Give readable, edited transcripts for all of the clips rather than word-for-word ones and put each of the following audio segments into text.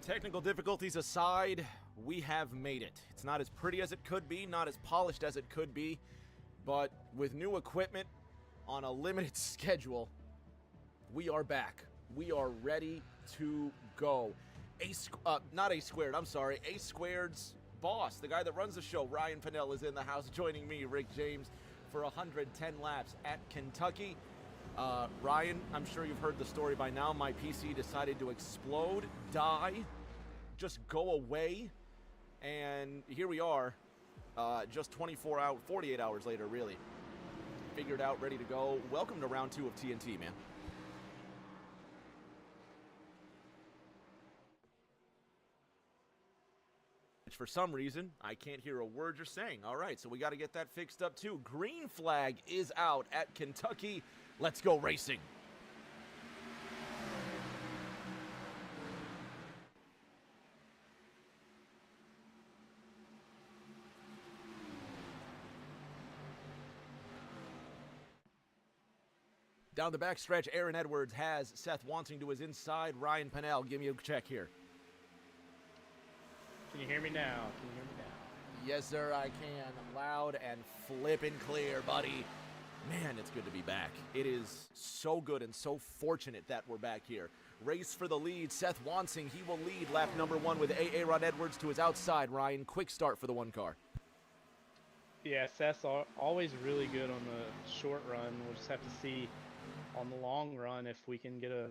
Technical difficulties aside, we have made it. It's not as pretty as it could be, not as polished as it could be, but with new equipment on a limited schedule, we are back. We are ready to go. Not A Squared's boss, the guy that runs the show, Ryan Pennell, is in the house joining me, Rick James, for 110 laps at Kentucky. Ryan, I'm sure you've heard the story by now. My PC decided to explode, die, just go away, and here we are, just 48 hours later, really. Figured out, ready to go. Welcome to round 2 of TNT, man. For some reason, I can't hear a word you're saying. All right, so we got to get that fixed up too. Green flag is out at Kentucky. Let's go racing. Down the backstretch, Aaron Edwards has Seth Wanting to his inside. Ryan Pennell, give me a check here. Can you hear me now? Can you hear me now? Yes, sir, I can. Loud and flippin' clear, buddy. Man, it's good to be back. It is so good and so fortunate that we're back here. Race for the lead. Seth Wanting, he will lead lap number 1 with Aaron Edwards to his outside. Ryan, quick start for the one car. Yeah, Seth's always really good on the short run. We'll just have to see on the long run if we can get a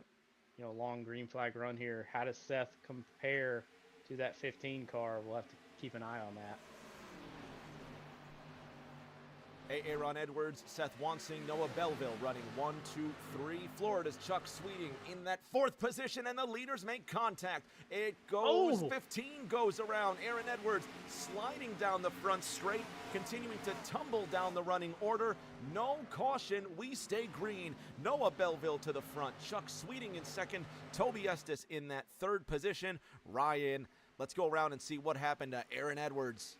long green flag run here. How does Seth compare to that 15 car? We'll have to keep an eye on that. Aaron Edwards, Seth Wanting, Noah Belleville running 1, 2, 3. Florida's Chuck Sweeting in that 4th position, and the leaders make contact. It goes, 15 goes around. Aaron Edwards sliding down the front straight, continuing to tumble down the running order. No caution, we stay green. Noah Belleville to the front, Chuck Sweeting in 2nd, Toby Estes in that 3rd position. Ryan, let's go around and see what happened to Aaron Edwards.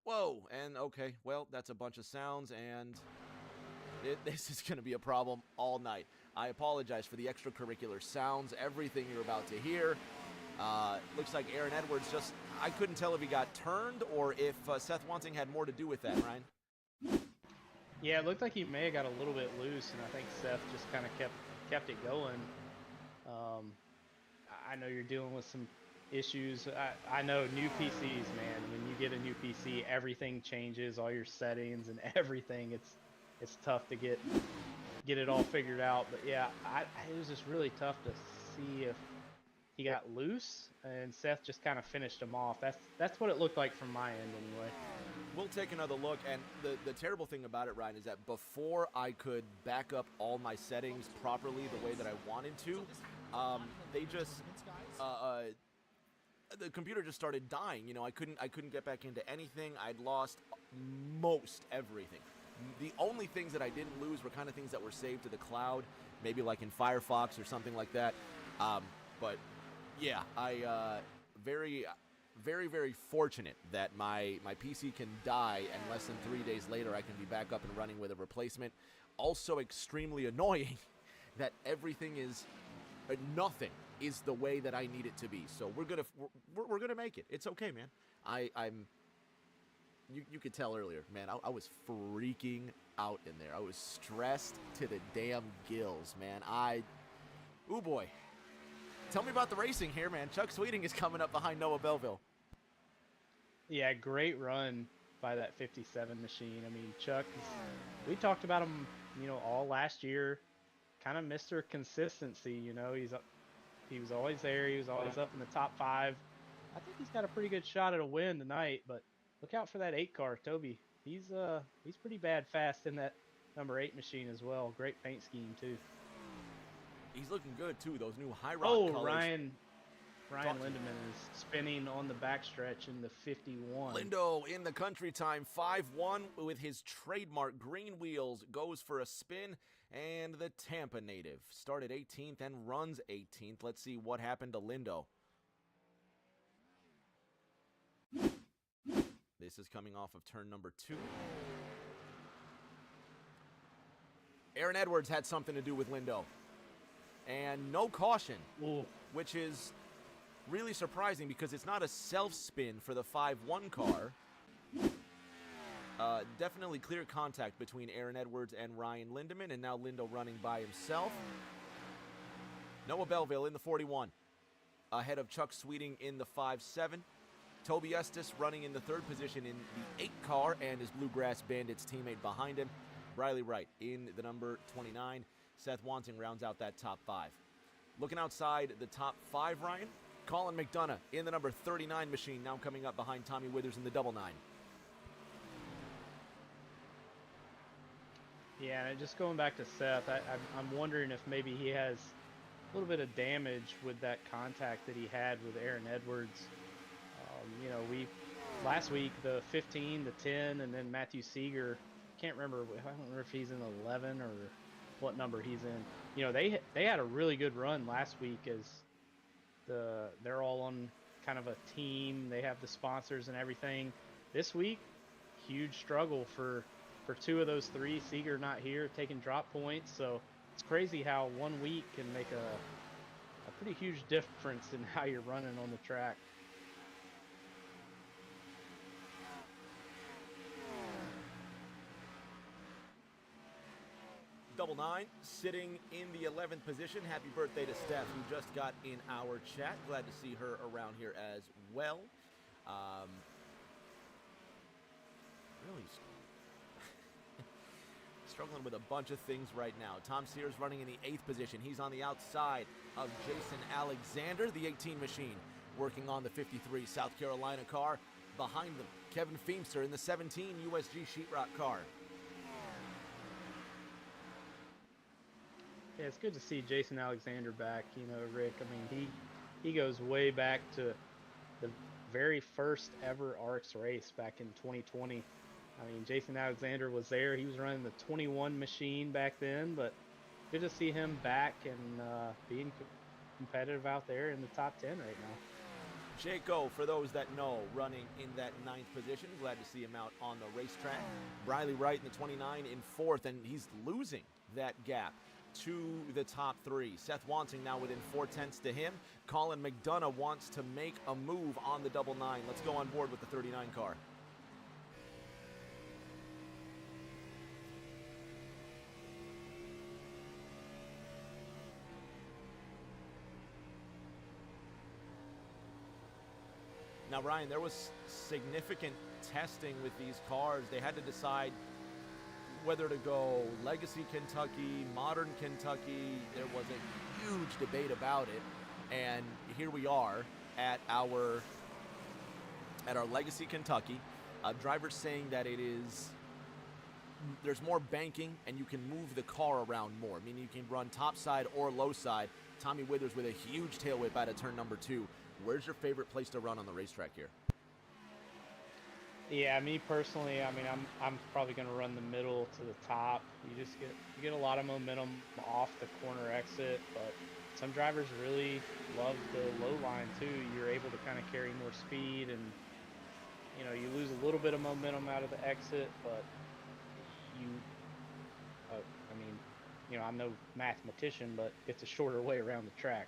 Whoa, and okay, well, that's a bunch of sounds, and this is going to be a problem all night. I apologize for the extracurricular sounds, everything you're about to hear. Looks like Aaron Edwards I couldn't tell if he got turned or if Seth Wanting had more to do with that, Ryan. Yeah, it looked like he may have got a little bit loose, and I think Seth just kind of kept it going. I know you're dealing with some issues. I know new PCs, man. When you get a new PC, everything changes, all your settings and everything. It's tough to get it all figured out. But yeah, it was just really tough to see if he got loose, and Seth just kind of finished him off. That's what it looked like from my end, anyway. We'll take another look, and the terrible thing about it, Ryan, is that before I could back up all my settings properly the way that I wanted to, the computer just started dying. I couldn't get back into anything. I'd lost most everything. The only things that I didn't lose were kind of things that were saved to the cloud, maybe like in Firefox or something like that. But yeah, very, very fortunate that my PC can die and less than 3 days later I can be back up and running with a replacement. Also extremely annoying that everything is nothing is the way that I need it to be. So we're gonna make it. It's okay, man. I'm you could tell earlier, man. I was freaking out in there. I was stressed to the damn gills, man. Ooh boy. Tell me about the racing here, man. Chuck Sweeting is coming up behind Noah Belleville. Yeah, great run by that 57 machine. I mean, Chuck, we talked about him, all last year. Kind of Mr. Consistency, he was always there. He was always up in the top 5. I think he's got a pretty good shot at a win tonight, but look out for that 8 car, Toby. He's pretty bad fast in that number 8 machine as well. Great paint scheme too. He's looking good too. Those new high rock colors. Ryan Lindemann is spinning on the backstretch in the 51. Lindo in the country time, 5-1 with his trademark green wheels, goes for a spin, and the Tampa native started 18th and runs 18th. Let's see what happened to Lindo. This is coming off of turn number 2. Aaron Edwards had something to do with Lindo. And no caution, Ooh. which is really surprising because it's not a self-spin for the 5-1 car. Definitely clear contact between Aaron Edwards and Ryan Lindemann, and now Lindo running by himself. Noah Belleville in the 41, ahead of Chuck Sweeting in the 5-7. Toby Estes running in the 3rd position in the 8 car, and his Bluegrass Bandits teammate behind him. Briley Wright in the number 29. Seth Wanting rounds out that top 5. Looking outside the top 5, Ryan, Colin McDonough in the number 39 machine, now coming up behind Tommy Withers in the double 9. Yeah, and just going back to Seth, I'm wondering if maybe he has a little bit of damage with that contact that he had with Aaron Edwards. We last week the 15, the 10, and then Matthew Seeger. Can't remember. I don't remember if he's in the 11 or what number he's in. They had a really good run last week as they're all on kind of a team. They have the sponsors and everything. This week, huge struggle for 2 of those 3. Seeger not here, taking drop points. So it's crazy how 1 week can make a pretty huge difference in how you're running on the track. Double 9 sitting in the 11th position. Happy birthday to Steph, who just got in our chat. Glad to see her around here as well. Really struggling with a bunch of things right now. Tom Sears running in the 8th position. He's on the outside of Jason Alexander, the 18 machine, working on the 53 South Carolina car. Behind them, Kevin Feemster in the 17 USG Sheetrock car. Yeah, it's good to see Jason Alexander back. Rick, I mean, he goes way back to the very first ever ARCS race back in 2020. I mean, Jason Alexander was there. He was running the 21 machine back then, but good to see him back and being competitive out there in the top 10 right now. Jaco, for those that know, running in that 9th position. Glad to see him out on the racetrack. Briley Wright in the 29 in 4th, and he's losing that gap to the top 3. Seth Wanting now within 4/10 to him. Colin McDonough wants to make a move on the double 9. Let's go on board with the 39 car. Now, Ryan, there was significant testing with these cars. They had to decide whether to go Legacy Kentucky, Modern Kentucky. There was a huge debate about it, and here we are at our Legacy Kentucky. Drivers saying that there's more banking and you can move the car around more, meaning you can run top side or low side. Tommy Withers with a huge tail whip out of turn number 2. Where's your favorite place to run on the racetrack here? Yeah, me personally, I mean, I'm probably going to run the middle to the top. You get a lot of momentum off the corner exit, but some drivers really love the low line too. You're able to kind of carry more speed, and you lose a little bit of momentum out of the exit, but you, I mean, I'm no mathematician, but it's a shorter way around the track.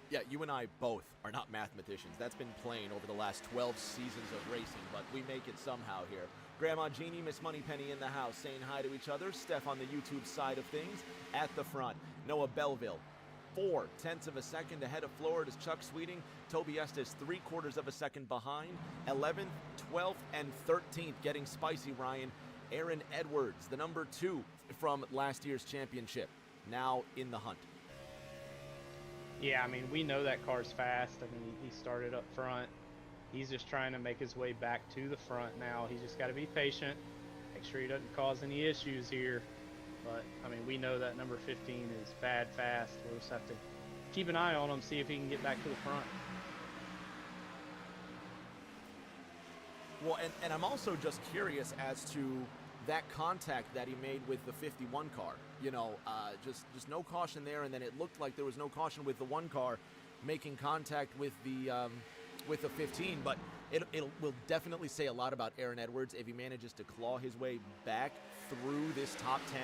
Yeah, you and I both are not mathematicians. That's been plain over the last 12 seasons of racing, but we make it somehow here. Grandma Jeannie, Miss Moneypenny in the house saying hi to each other. Steph on the YouTube side of things. At the front, Noah Belleville, 0.4 of a second ahead of Florida's Chuck Sweeting. Toby Estes, 0.75 of a second behind. 11th, 12th, and 13th getting spicy, Ryan. Aaron Edwards, the number 2 from last year's championship, now in the hunt. Yeah, I mean, we know that car's fast. I mean, he started up front. He's just trying to make his way back to the front now. He's just got to be patient, make sure he doesn't cause any issues here. But, I mean, we know that number 15 is bad fast. We'll just have to keep an eye on him, see if he can get back to the front. Well, and I'm also just curious as to that contact that he made with the 51 car. Just no caution there, and then it looked like there was no caution with the 1 car making contact with the 15, but it will definitely say a lot about Aaron Edwards if he manages to claw his way back through this top 10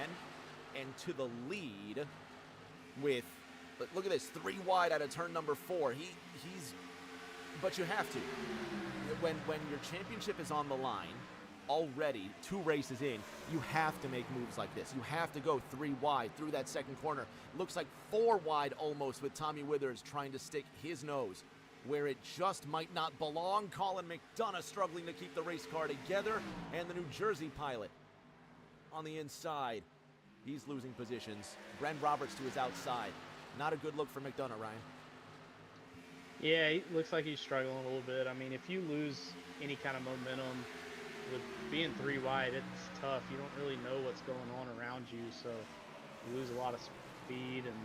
and to the lead with, look at this, 3 wide out of turn number 4. But you have to. When your championship is on the line, already 2 races in, you have to make moves like this. You have to go 3 wide through that second corner. Looks like 4 wide almost with Tommy Withers trying to stick his nose where it just might not belong. Colin McDonough struggling to keep the race car together, and the New Jersey pilot on the inside. He's losing positions. Brent Roberts to his outside. Not a good look for McDonough, Ryan. Yeah, it looks like he's struggling a little bit. I mean, if you lose any kind of momentum with being 3 wide, it's tough. You don't really know what's going on around you, so you lose a lot of speed. And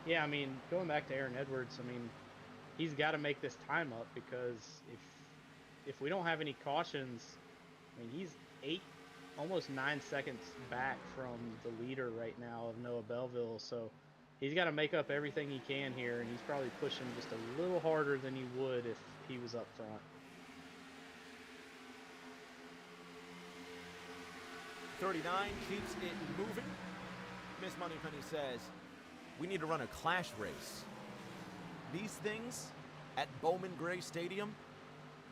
yeah, I mean, going back to Aaron Edwards, I mean, he's got to make this time up, because if we don't have any cautions, I mean, he's almost 9 seconds back from the leader right now of Noah Belleville, so he's got to make up everything he can here, and he's probably pushing just a little harder than he would if he was up front. 39 keeps it moving. Miss Moneypenny says, we need to run a clash race. These things at Bowman Gray Stadium,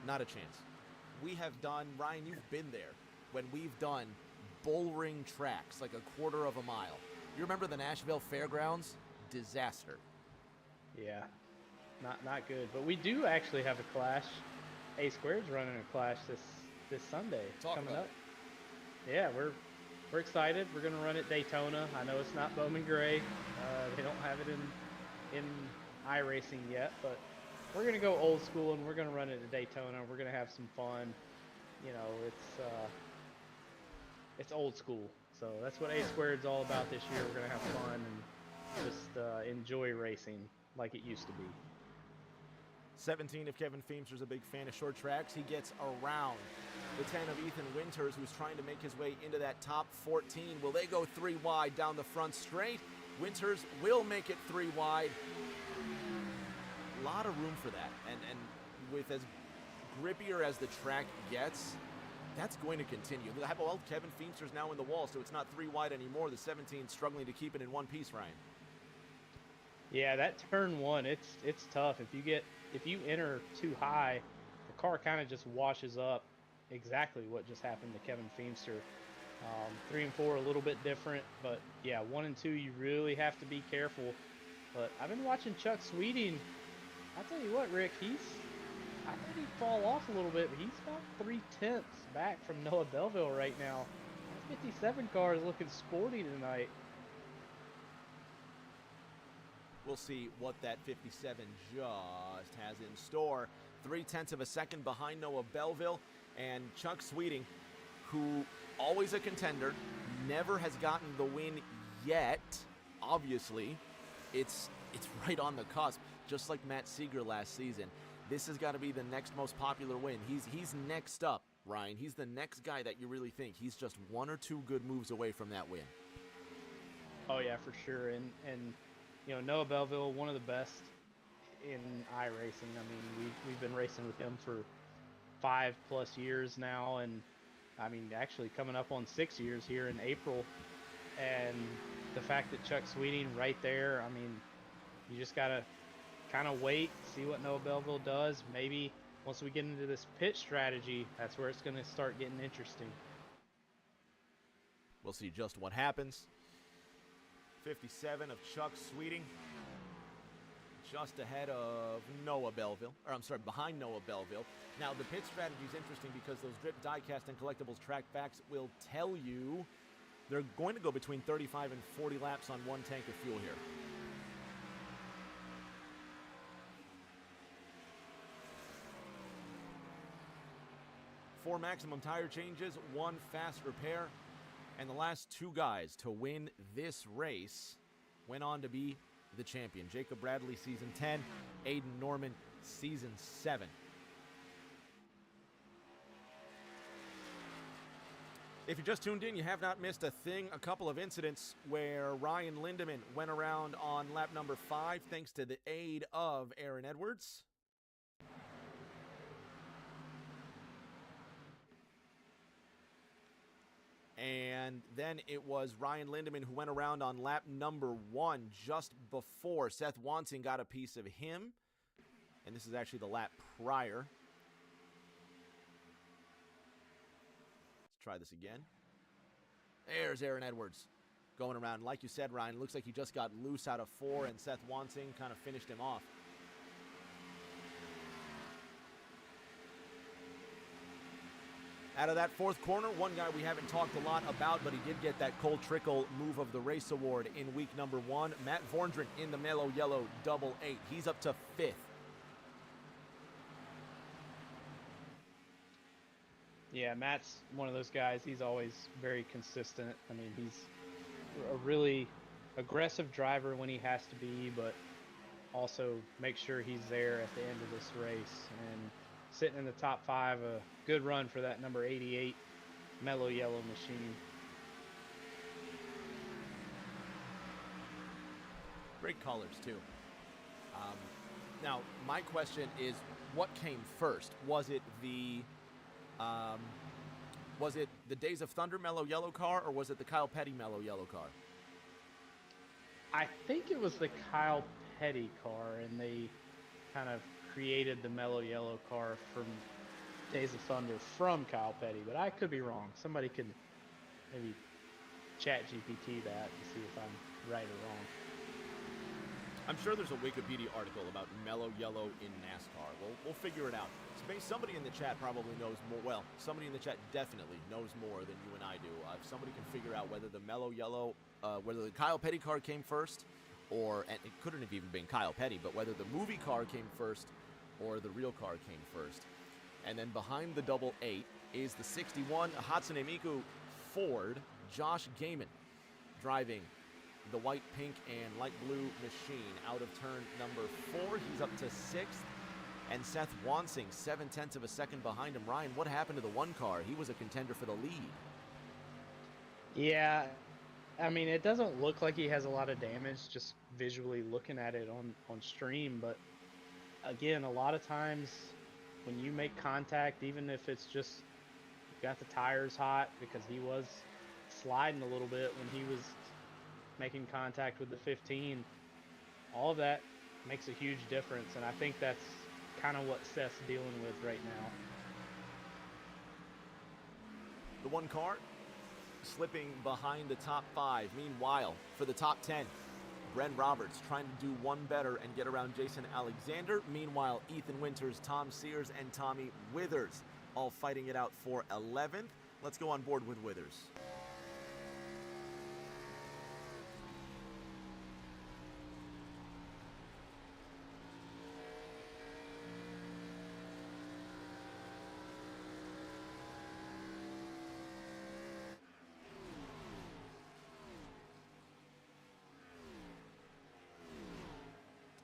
not a chance. We have done, Ryan, you've been there, when we've done bullring tracks, like a quarter of a mile. You remember the Nashville Fairgrounds? Disaster. Yeah, not good. But we do actually have a clash. A Squared's running a clash this Sunday coming up. Yeah, we're excited. We're gonna run at Daytona. I know it's not Bowman Gray. They don't have it in iRacing yet, but we're gonna go old school and we're gonna run it at Daytona. We're gonna have some fun. It's old school. So that's what A Squared's all about this year. We're gonna have fun and just enjoy racing like it used to be. 17 if Kevin Feemster's a big fan of short tracks. He gets around the 10 of Ethan Winters, who's trying to make his way into that top 14. Will they go 3 wide down the front straight? Winters will make it 3 wide. A lot of room for that. And with as grippier as the track gets, that's going to continue. Well, Kevin Feemster's now in the wall, so it's not 3 wide anymore. The 17 struggling to keep it in one piece, Ryan. Yeah, that turn 1, it's tough. If you enter too high, the car kind of just washes up. Exactly what just happened to Kevin Feemster. 3 and 4 a little bit different, but yeah, 1 and 2 you really have to be careful. But I've been watching Chuck Sweeting. I'll tell you what, Rick, I thought he'd fall off a little bit, but he's about 0.3 back from Noah Belleville right now. That 57 car is looking sporty tonight. We'll see what that 57 just has in store. 0.3 of a second behind Noah Belleville, and Chuck Sweeting, who always a contender, never has gotten the win yet. Obviously, it's right on the cusp, just like Matt Seeger last season. This has got to be the next most popular win. He's next up Ryan. He's the next guy that you really think he's just 1 or 2 good moves away from that win. Oh yeah, for sure. And you know, Noah Belleville, one of the best in iRacing. I mean, we've been racing with him for 5+ years now, and I mean, actually coming up on 6 years here in April. And the fact that Chuck Sweeting right there, I mean, you just gotta kind of wait, see what Noah Belleville does. Maybe once we get into this pit strategy, that's where it's gonna start getting interesting. We'll see just what happens. 57 of Chuck Sweeting, just ahead of Noah Belleville, or I'm sorry, behind Noah Belleville. Now, the pit strategy is interesting because those drip diecast and collectibles track facts will tell you they're going to go between 35 and 40 laps on 1 tank of fuel here. Four maximum tire changes, 1 fast repair, and the last 2 guys to win this race went on to be the champion. Jacob Bradley, Season 10, Aiden Norman, Season 7. If you just tuned in, you have not missed a thing. A couple of incidents where Ryan Lindemann went around on lap number 5 thanks to the aid of Aaron Edwards. And then it was Ryan Lindemann who went around on lap number 1 just before Seth Wansing got a piece of him. And this is actually the lap prior. Let's try this again. There's Aaron Edwards going around. Like you said, Ryan, it looks like he just got loose out of 4, and Seth Wansing kind of finished him off. Out of that 4th corner, one guy we haven't talked a lot about, but he did get that Cole Trickle Move of the Race award in week number 1. Matt Vorndren in the Mellow Yellow Double 8. He's up to 5th. Yeah, Matt's one of those guys. He's always very consistent. I mean, he's a really aggressive driver when he has to be, but also make sure he's there at the end of this race. And sitting in the top 5, a good run for that number 88 Mellow Yellow machine. Great colors, too. Now, my question is, what came first? Was it the Days of Thunder Mellow Yellow car, or was it the Kyle Petty Mellow Yellow car? I think it was the Kyle Petty car, and they kind of created the Mellow Yellow car from Days of Thunder from Kyle Petty, but I could be wrong. Somebody could maybe chat GPT that and see if I'm right or wrong. I'm sure there's a Wikipedia article about Mellow Yellow in NASCAR. We'll figure it out. Somebody in the chat probably knows more. Well, somebody in the chat definitely knows more than you and I do. If somebody can figure out whether the Mellow Yellow, whether the Kyle Petty car came first, or, and it couldn't have even been Kyle Petty, but whether the movie car came first or the real car came first. And then behind the double 8 is the 61 Hatsune Miku Ford, Josh Gaiman, driving the white, pink, and light blue machine out of turn number 4. He's up to 6th. And Seth Wansing, 0.7 of a second behind him. Ryan, what happened to the 1 car? He was a contender for the lead. Yeah, I mean, it doesn't look like he has a lot of damage just visually looking at it on stream. But again, a lot of times when you make contact, even if it's just you got the tires hot, because he was sliding a little bit when he was making contact with the 15, all of that makes a huge difference. And I think that's kind of what Seth's dealing with right now. The 1 car slipping behind the top 5. Meanwhile, for the top 10, Bren Roberts trying to do one better and get around Jason Alexander. Meanwhile, Ethan Winters, Tom Sears, and Tommy Withers all fighting it out for 11th. Let's go on board with Withers.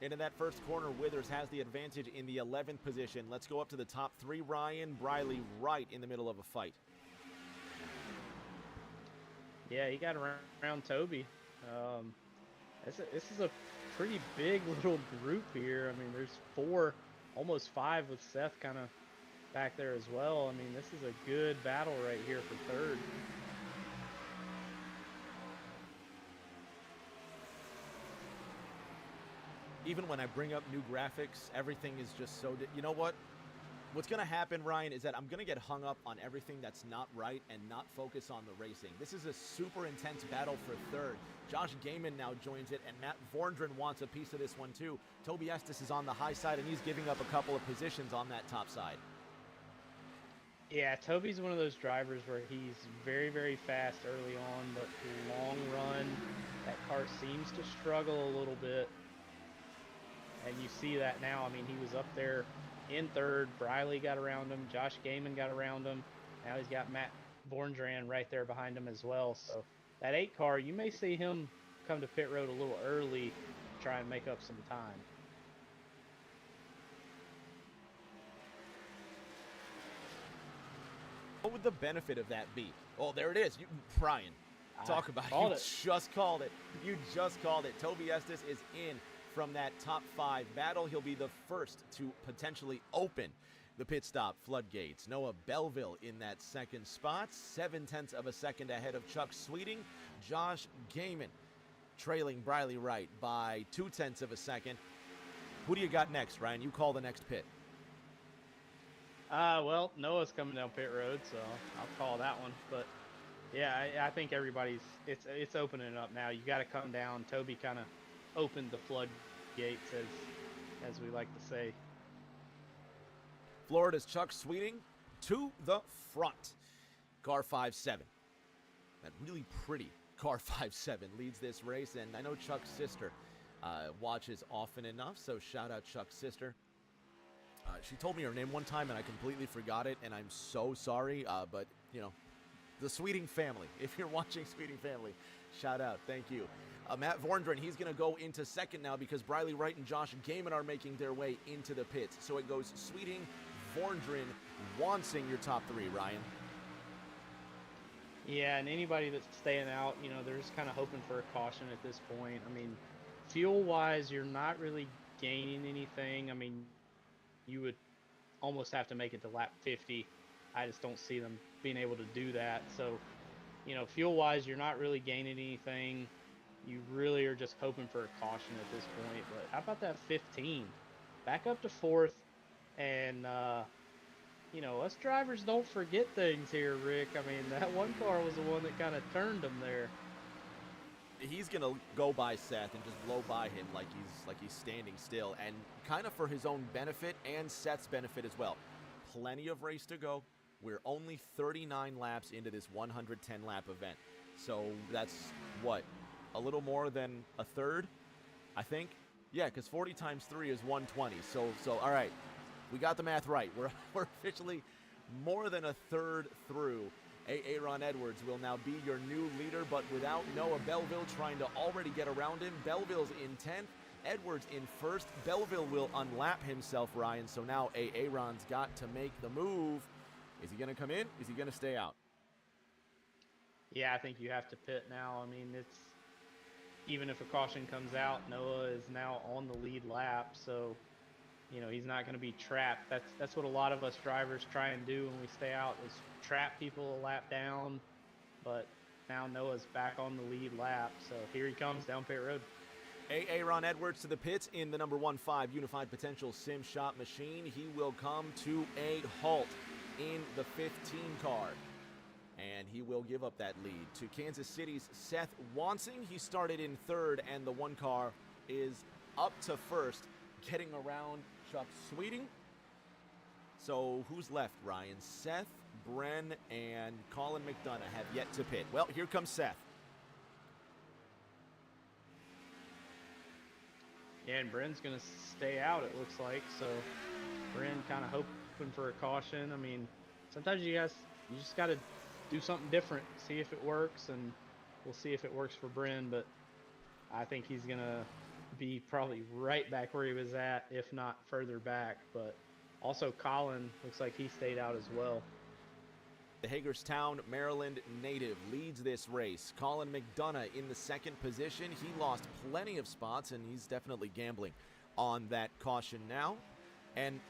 Into that first corner, Withers has the advantage in the 11th position. Let's go up to the top 3. Ryan, Briley right in the middle of a fight. Yeah, he got around Toby. This is a pretty big little group here. I mean, there's 4, almost 5 with Seth kind of back there as well. I mean, this is a good battle right here for third. Even when I bring up new graphics, everything is just so... You know what? What's going to happen, Ryan, is that I'm going to get hung up on everything that's not right and not focus on the racing. This is a super intense battle for third. Josh Gaiman now joins it, and Matt Vorndren wants a piece of this one too. Toby Estes is on the high side, and he's giving up a couple of positions on that top side. Yeah, Toby's one of those drivers where he's very, very fast early on, but long run, that car seems to struggle a little bit. And you see that now. I mean, he was up there in third. Briley got around him. Josh Gaiman got around him. Now he's got Matt Vorndran right there behind him as well. So that 8 car, you may see him come to pit road a little early, try and make up some time. What would the benefit of that be? Oh, there it is. Brian, talk about it. You just called it. You just called it. Toby Estes is in from that top 5 battle. He'll be the first to potentially open the pit stop floodgates. Noah Belleville in that second spot, 0.7 of a second ahead of Chuck Sweeting. Josh Gaiman trailing Briley Wright by 0.2 of a second. Who do you got next, Ryan? You call the next pit. Well, Noah's coming down pit road, so I'll call that one. But yeah, I think everybody's it's opening up now. You got to come down. Toby kind of opened the floodgates, as we like to say. Florida's Chuck Sweeting to the front. Car 5-7. That really pretty car 5-7 leads this race, and I know Chuck's sister watches often enough, so shout out Chuck's sister. She told me her name one time, and I completely forgot it, and I'm so sorry, but, you know, the Sweeting family. If you're watching Sweeting family, shout out. Thank you. Matt Vorndren, he's going to go into second now because Briley Wright and Josh Gaiman are making their way into the pits. So it goes Sweeting, Vorndren, Wansing, your top 3, Ryan. Yeah, and anybody that's staying out, you know, they're just kind of hoping for a caution at this point. I mean, fuel-wise, you're not really gaining anything. I mean, you would almost have to make it to lap 50. I just don't see them being able to do that. So, you know, fuel-wise, you're not really gaining anything. You really are just hoping for a caution at this point. But how about that 15? Back up to 4th. And, you know, us drivers don't forget things here, Rick. I mean, that one car was the one that kind of turned him there. He's going to go by Seth and just blow by him like he's standing still. And kind of for his own benefit and Seth's benefit as well. Plenty of race to go. We're only 39 laps into this 110-lap event. So that's, what, a little more than a third, I think? Yeah, because 40 times 3 is 120. So all right, we got the math right. We're officially more than a third through. Aaron Edwards will now be your new leader, but without Noah Belleville trying to already get around him. Belleville's in 10th, Edwards in 1st. Belleville will unlap himself, Ryan, so now Aaron's got to make the move. Is he going to come in? Is he going to stay out? Yeah, I think you have to pit now. I mean, it's even if a caution comes out, Noah is now on the lead lap, so you know he's not going to be trapped. That's what a lot of us drivers try and do when we stay out, is trap people a lap down. But now Noah's back on the lead lap, so here he comes down pit road. Aaron Edwards to the pits in the number 15 Unified Potential Sim Shop machine. He will come to a halt in the 15 car, and he will give up that lead to Kansas City's Seth Wansing. He started in 3rd, and the 1 car is up to 1st, getting around Chuck Sweeting. So who's left, Ryan? Seth, Bren, and Colin McDonough have yet to pit. Well, here comes Seth. Yeah, and Bren's going to stay out, it looks like. So Bren kind of hoping for a caution. I mean, sometimes you just got to do something different, see if it works, and we'll see if it works for Bren. But I think he's going to be probably right back where he was at, if not further back. But also Colin looks like he stayed out as well. The Hagerstown, Maryland native leads this race. Colin McDonough in the second position. He lost plenty of spots, and he's definitely gambling on that caution now. And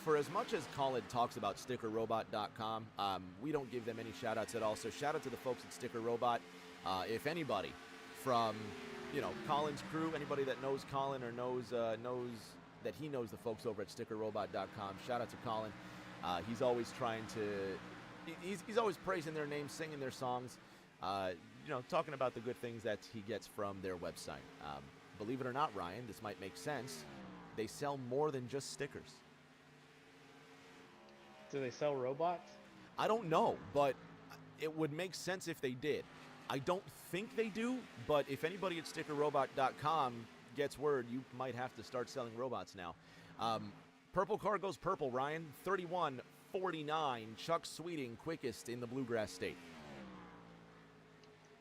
for as much as Colin talks about StickerRobot.com, we don't give them any shout-outs at all. So shout out to the folks at Sticker Robot. If anybody from, Colin's crew, anybody that knows Colin or knows that he knows the folks over at StickerRobot.com, shout out to Colin. He's always trying to... He's always praising their names, singing their songs, talking about the good things that he gets from their website. Believe it or not, Ryan, this might make sense. They sell more than just stickers. Do they sell robots? I don't know, but it would make sense if they did. I don't think they do, but if anybody at StickerRobot.com gets word, you might have to start selling robots now. Purple car goes purple, Ryan. 31-49. Chuck Sweeting, quickest in the Bluegrass State.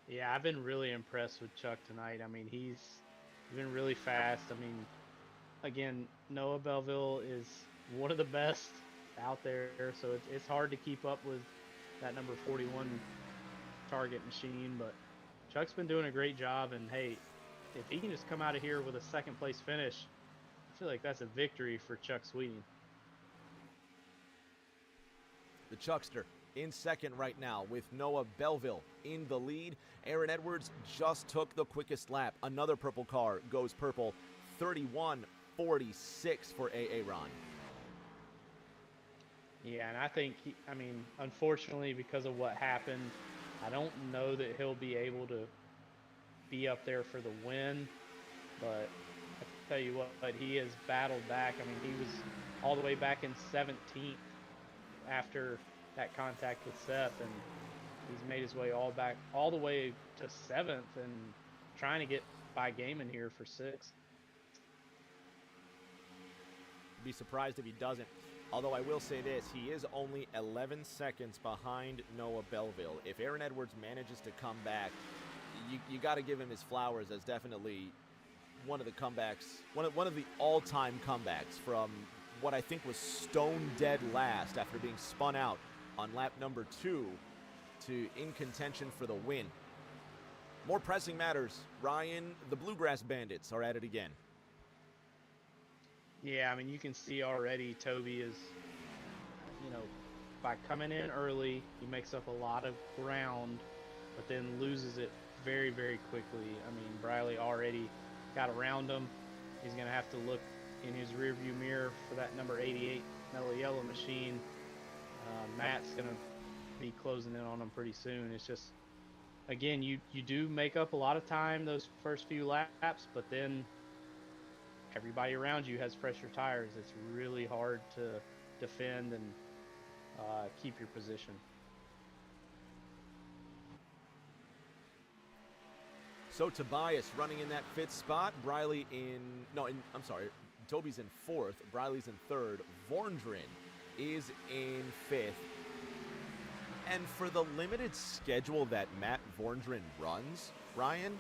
Yeah, I've been really impressed with Chuck tonight. I mean, he's been really fast. I mean, again, Noah Belleville is one of the best out there, so it's hard to keep up with that number 41 target machine, but Chuck's been doing a great job, and hey, if he can just come out of here with a second place finish, I feel like that's a victory for Chuck Sweeting. The Chuckster in second right now with Noah Belleville in the lead. Aaron Edwards just took the quickest lap. Another purple car goes purple. 31-46 for Aaron. Yeah, and I think, unfortunately, because of what happened, I don't know that he'll be able to be up there for the win, but I tell you what, he has battled back. I mean, he was all the way back in 17th after that contact with Seth, and he's made his way all the way to 7th and trying to get by game in here for 6th. Be surprised if he doesn't. Although I will say this, he is only 11 seconds behind Noah Belleville. If Aaron Edwards manages to come back, you got to give him his flowers as definitely one of the comebacks, one of the all-time comebacks from what I think was stone dead last after being spun out on lap number 2 to in contention for the win. More pressing matters. Ryan, the Bluegrass Bandits are at it again. Yeah, I mean, you can see already Toby is, by coming in early, he makes up a lot of ground, but then loses it very, very quickly. I mean, Briley already got around him. He's going to have to look in his rearview mirror for that number 88 Mellow Yellow machine. Matt's going to be closing in on him pretty soon. It's just, again, you do make up a lot of time those first few laps, but then everybody around you has fresher tires. It's really hard to defend and keep your position. So Tobias running in that 5th spot. Toby's in 4th. Briley's in 3rd. Vorndren is in 5th. And for the limited schedule that Matt Vorndren runs, Ryan,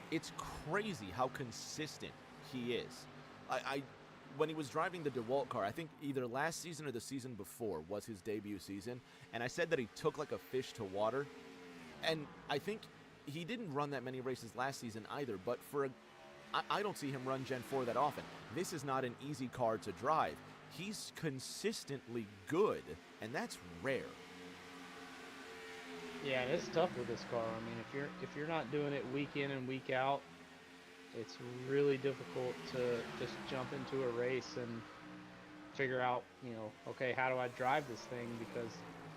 it's crazy how consistent he is. When he was driving the DeWalt car, I think either last season or the season before was his debut season, and I said that he took like a fish to water, and I think he didn't run that many races last season either, but I don't see him run Gen 4 that often. This is not an easy car to drive. He's consistently good, and that's rare. Yeah, and it's tough with this car. I mean, if you're not doing it week in and week out, it's really difficult to just jump into a race and figure out, okay, how do I drive this thing? Because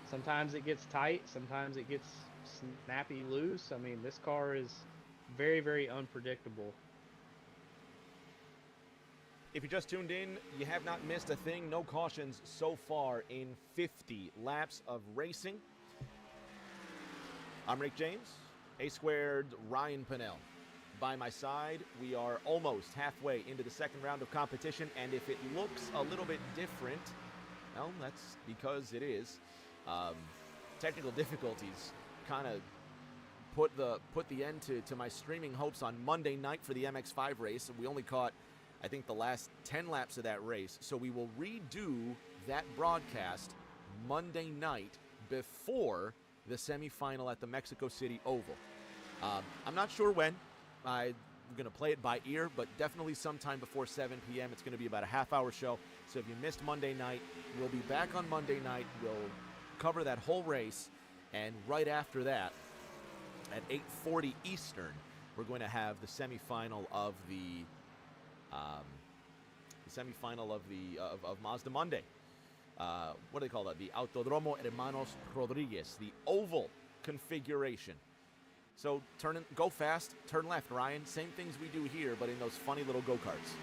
sometimes it gets tight, sometimes it gets snappy loose. I mean, this car is very, very unpredictable. If you just tuned in, you have not missed a thing. No cautions so far in 50 laps of racing. I'm Rick James, A Squared Ryan Pennell. By my side, we are almost halfway into the second round of competition, and if it looks a little bit different, well, that's because it is. Technical difficulties kind of put the end to my streaming hopes on Monday night for the MX5 race. We only caught, I think, the last 10 laps of that race. So we will redo that broadcast Monday night before the semifinal at the Mexico City Oval. I'm not sure when. I'm going to play it by ear, but definitely sometime before 7 p.m. It's going to be about a half-hour show. So if you missed Monday night, we'll be back on Monday night. We'll cover that whole race. And right after that, at 8:40 Eastern, we're going to have the semifinal of the Mazda Monday. What do they call that? The Autodromo Hermanos Rodriguez, the oval configuration. So go fast, turn left, Ryan. Same things we do here, but in those funny little go-karts.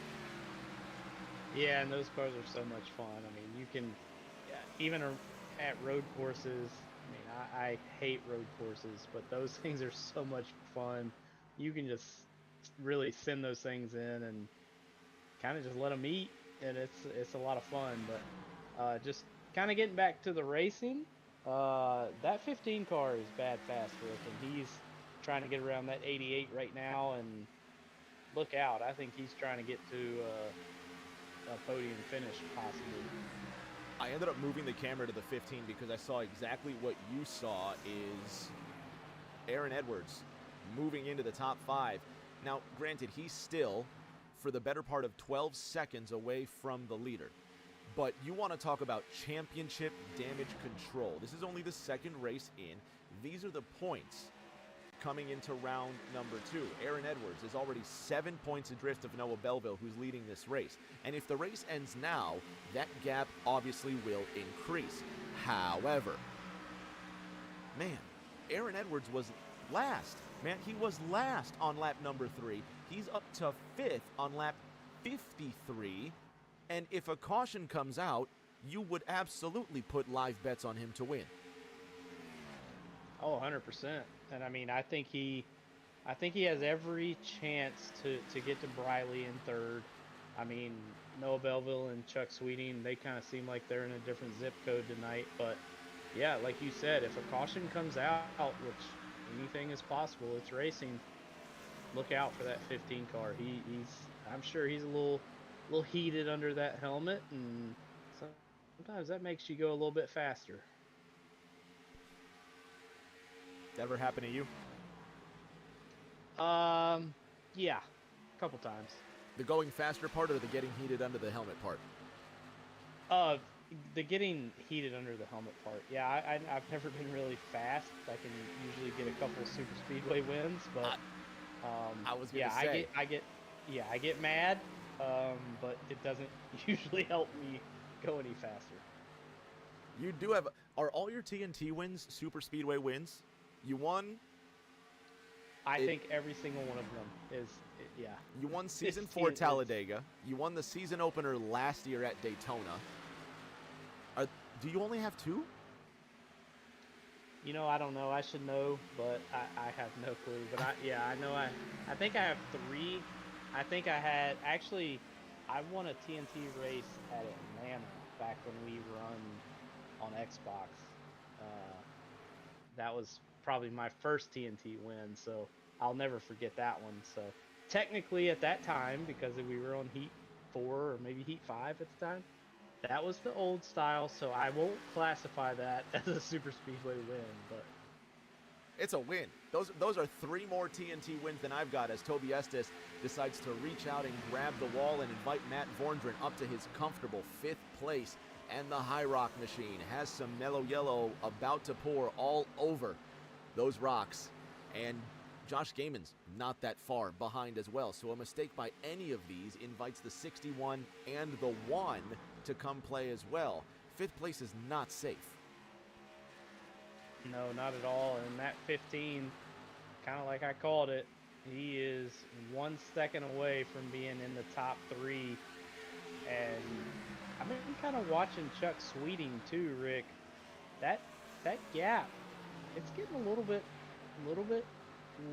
Yeah, and those cars are so much fun. I mean, you can, even at road courses, I mean, I hate road courses, but those things are so much fun. You can just really send those things in and kind of just let them eat, and it's a lot of fun. But just kind of getting back to the racing, that 15 car is bad fast for him, and he's trying to get around that 88 right now, and look out. I think he's trying to get to a podium finish, possibly. I ended up moving the camera to the 15 because I saw exactly what you saw is Aaron Edwards moving into the top 5. Now, granted, he's still, for the better part of 12 seconds away from the leader. But you want to talk about championship damage control. This is only the second race in. These are the points coming into round number 2. Aaron Edwards is already 7 points adrift of Noah Belleville, who's leading this race. And if the race ends now, that gap obviously will increase. However, man, Aaron Edwards was last. Man, he was last on lap number 3. He's up to 5th on lap 53. And if a caution comes out, you would absolutely put live bets on him to win. Oh, 100%. And I mean, I think he has every chance to get to Briley in third. I mean, Noah Belleville and Chuck Sweeting, they kind of seem like they're in a different zip code tonight. But yeah, like you said, if a caution comes out, which anything is possible, it's racing, look out for that 15 car. I'm sure he's a little heated under that helmet, and sometimes that makes you go a little bit faster. Ever happen to you? Yeah, a couple times. The going faster part or the getting heated under the helmet part? The getting heated under the helmet part. Yeah, I've never been really fast. I can usually get a couple super speedway wins, but I was gonna say. I get mad, but it doesn't usually help me go any faster. You do have. Are all your TNT wins super speedway wins? You won. I think every single one of them is, yeah. You won season 4 Talladega. You won the season opener last year at Daytona. Do you only have 2? You know, I don't know. I should know, but I have no clue. But I know I think I have 3. I think I had, actually, I won a TNT race at Atlanta back when we run on Xbox. That was probably my first TNT win, so I'll never forget that one. So technically at that time, because we were on Heat 4 or maybe Heat 5 at the time, that was the old style, so I won't classify that as a super speedway win, but it's a win. Those are 3 more TNT wins than I've got as Toby Estes decides to reach out and grab the wall and invite Matt Vorndren up to his comfortable 5th place. And the High Rock machine has some mellow yellow about to pour all over those rocks. And Josh Gaiman's not that far behind as well. So a mistake by any of these invites the 61 and the 1 to come play as well. 5th place is not safe. No, not at all. And that 15, kind of like I called it, he is 1 second away from being in the top 3. And I've been kind of watching Chuck Sweeting too, Rick. That gap, it's getting a little bit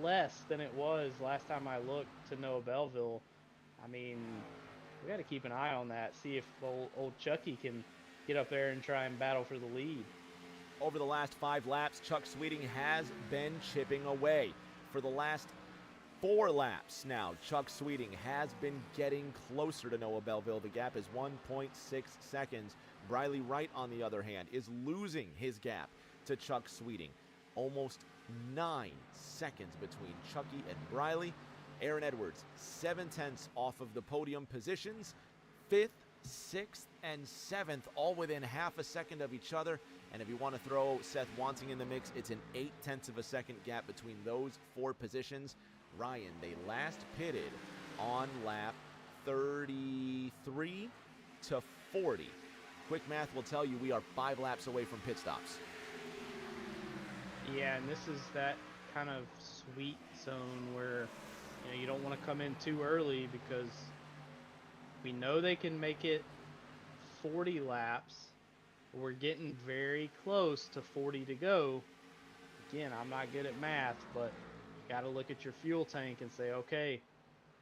less than it was last time I looked to Noah Belleville. I mean, we got to keep an eye on that. See if old Chucky can get up there and try and battle for the lead. over the last 5 laps, Chuck Sweeting has been chipping away. For the last 4 laps now, Chuck Sweeting has been getting closer to Noah Belleville. The gap is 1.6 seconds. Briley Wright, on the other hand, is losing his gap to Chuck Sweeting. Almost 9 seconds between Chucky and Briley. Aaron Edwards, 7/10 off of the podium positions. 5th, 6th, and 7th, all within half a second of each other. And if you want to throw Seth Wansing in the mix, it's an 0.8 of a second gap between those 4 positions. Ryan, they last pitted on lap 33 to 40. Quick math will tell you we are 5 laps away from pit stops. Yeah, and this is that kind of sweet zone where you don't want to come in too early, because we know they can make it 40 laps. We're getting very close to 40 to go. Again, I'm not good at math, but you got to look at your fuel tank and say, okay,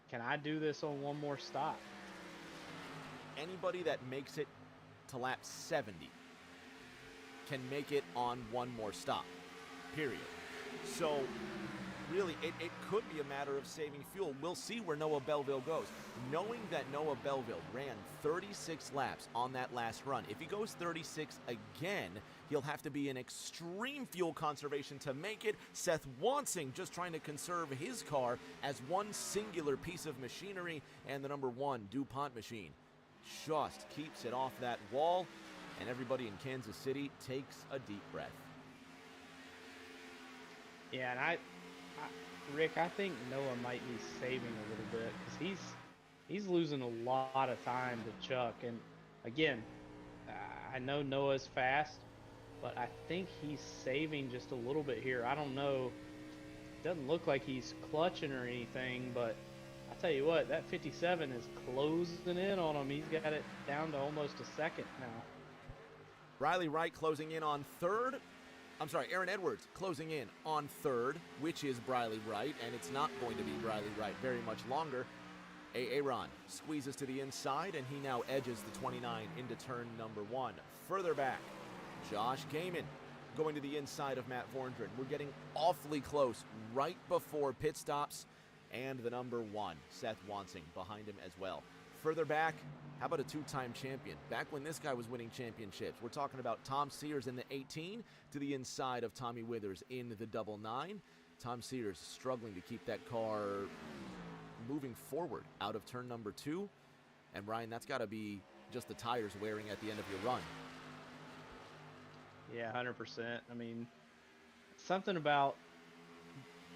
can I do this on one more stop? Anybody that makes it to lap 70 can make it on one more stop, period. So really, it could be a matter of saving fuel. We'll see where Noah Belleville goes. Knowing that Noah Belleville ran 36 laps on that last run, if he goes 36 again, he'll have to be in extreme fuel conservation to make it. Seth Wansing just trying to conserve his car as one singular piece of machinery, and the number 1 DuPont machine just keeps it off that wall, and everybody in Kansas City takes a deep breath. Yeah, and Rick, I think Noah might be saving a little bit, because he's losing a lot of time to Chuck. And again, I know Noah's fast, but I think he's saving just a little bit here. I don't know. It doesn't look like he's clutching or anything, but I tell you what, that 57 is closing in on him. He's got it down to almost a second now. Riley Wright closing in on 3rd. Aaron Edwards closing in on 3rd, which is Briley Wright, and it's not going to be Briley Wright very much longer. Aaron squeezes to the inside, and he now edges the 29 into turn number 1. Further back, Josh Gaiman going to the inside of Matt Vorndren. We're getting awfully close right before pit stops, and the number 1, Seth Wansing, behind him as well. Further back, how about a 2-time champion? Back when this guy was winning championships, we're talking about Tom Sears in the 18 to the inside of Tommy Withers in the double 9. Tom Sears struggling to keep that car moving forward out of turn number 2. And Ryan, that's got to be just the tires wearing at the end of your run. Yeah, 100%. I mean, something about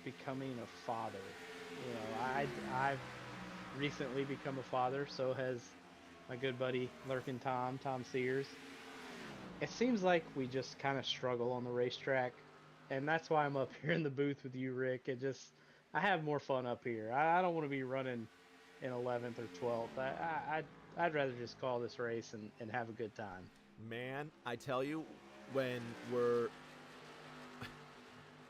becoming a father. I've recently become a father, so has my good buddy Lurkin Tom Sears. It seems like we just kind of struggle on the racetrack, and that's why I'm up here in the booth with you, Rick. I have more fun up here. I don't want to be running in 11th or 12th. I'd rather just call this race and have a good time. Man, I tell you, when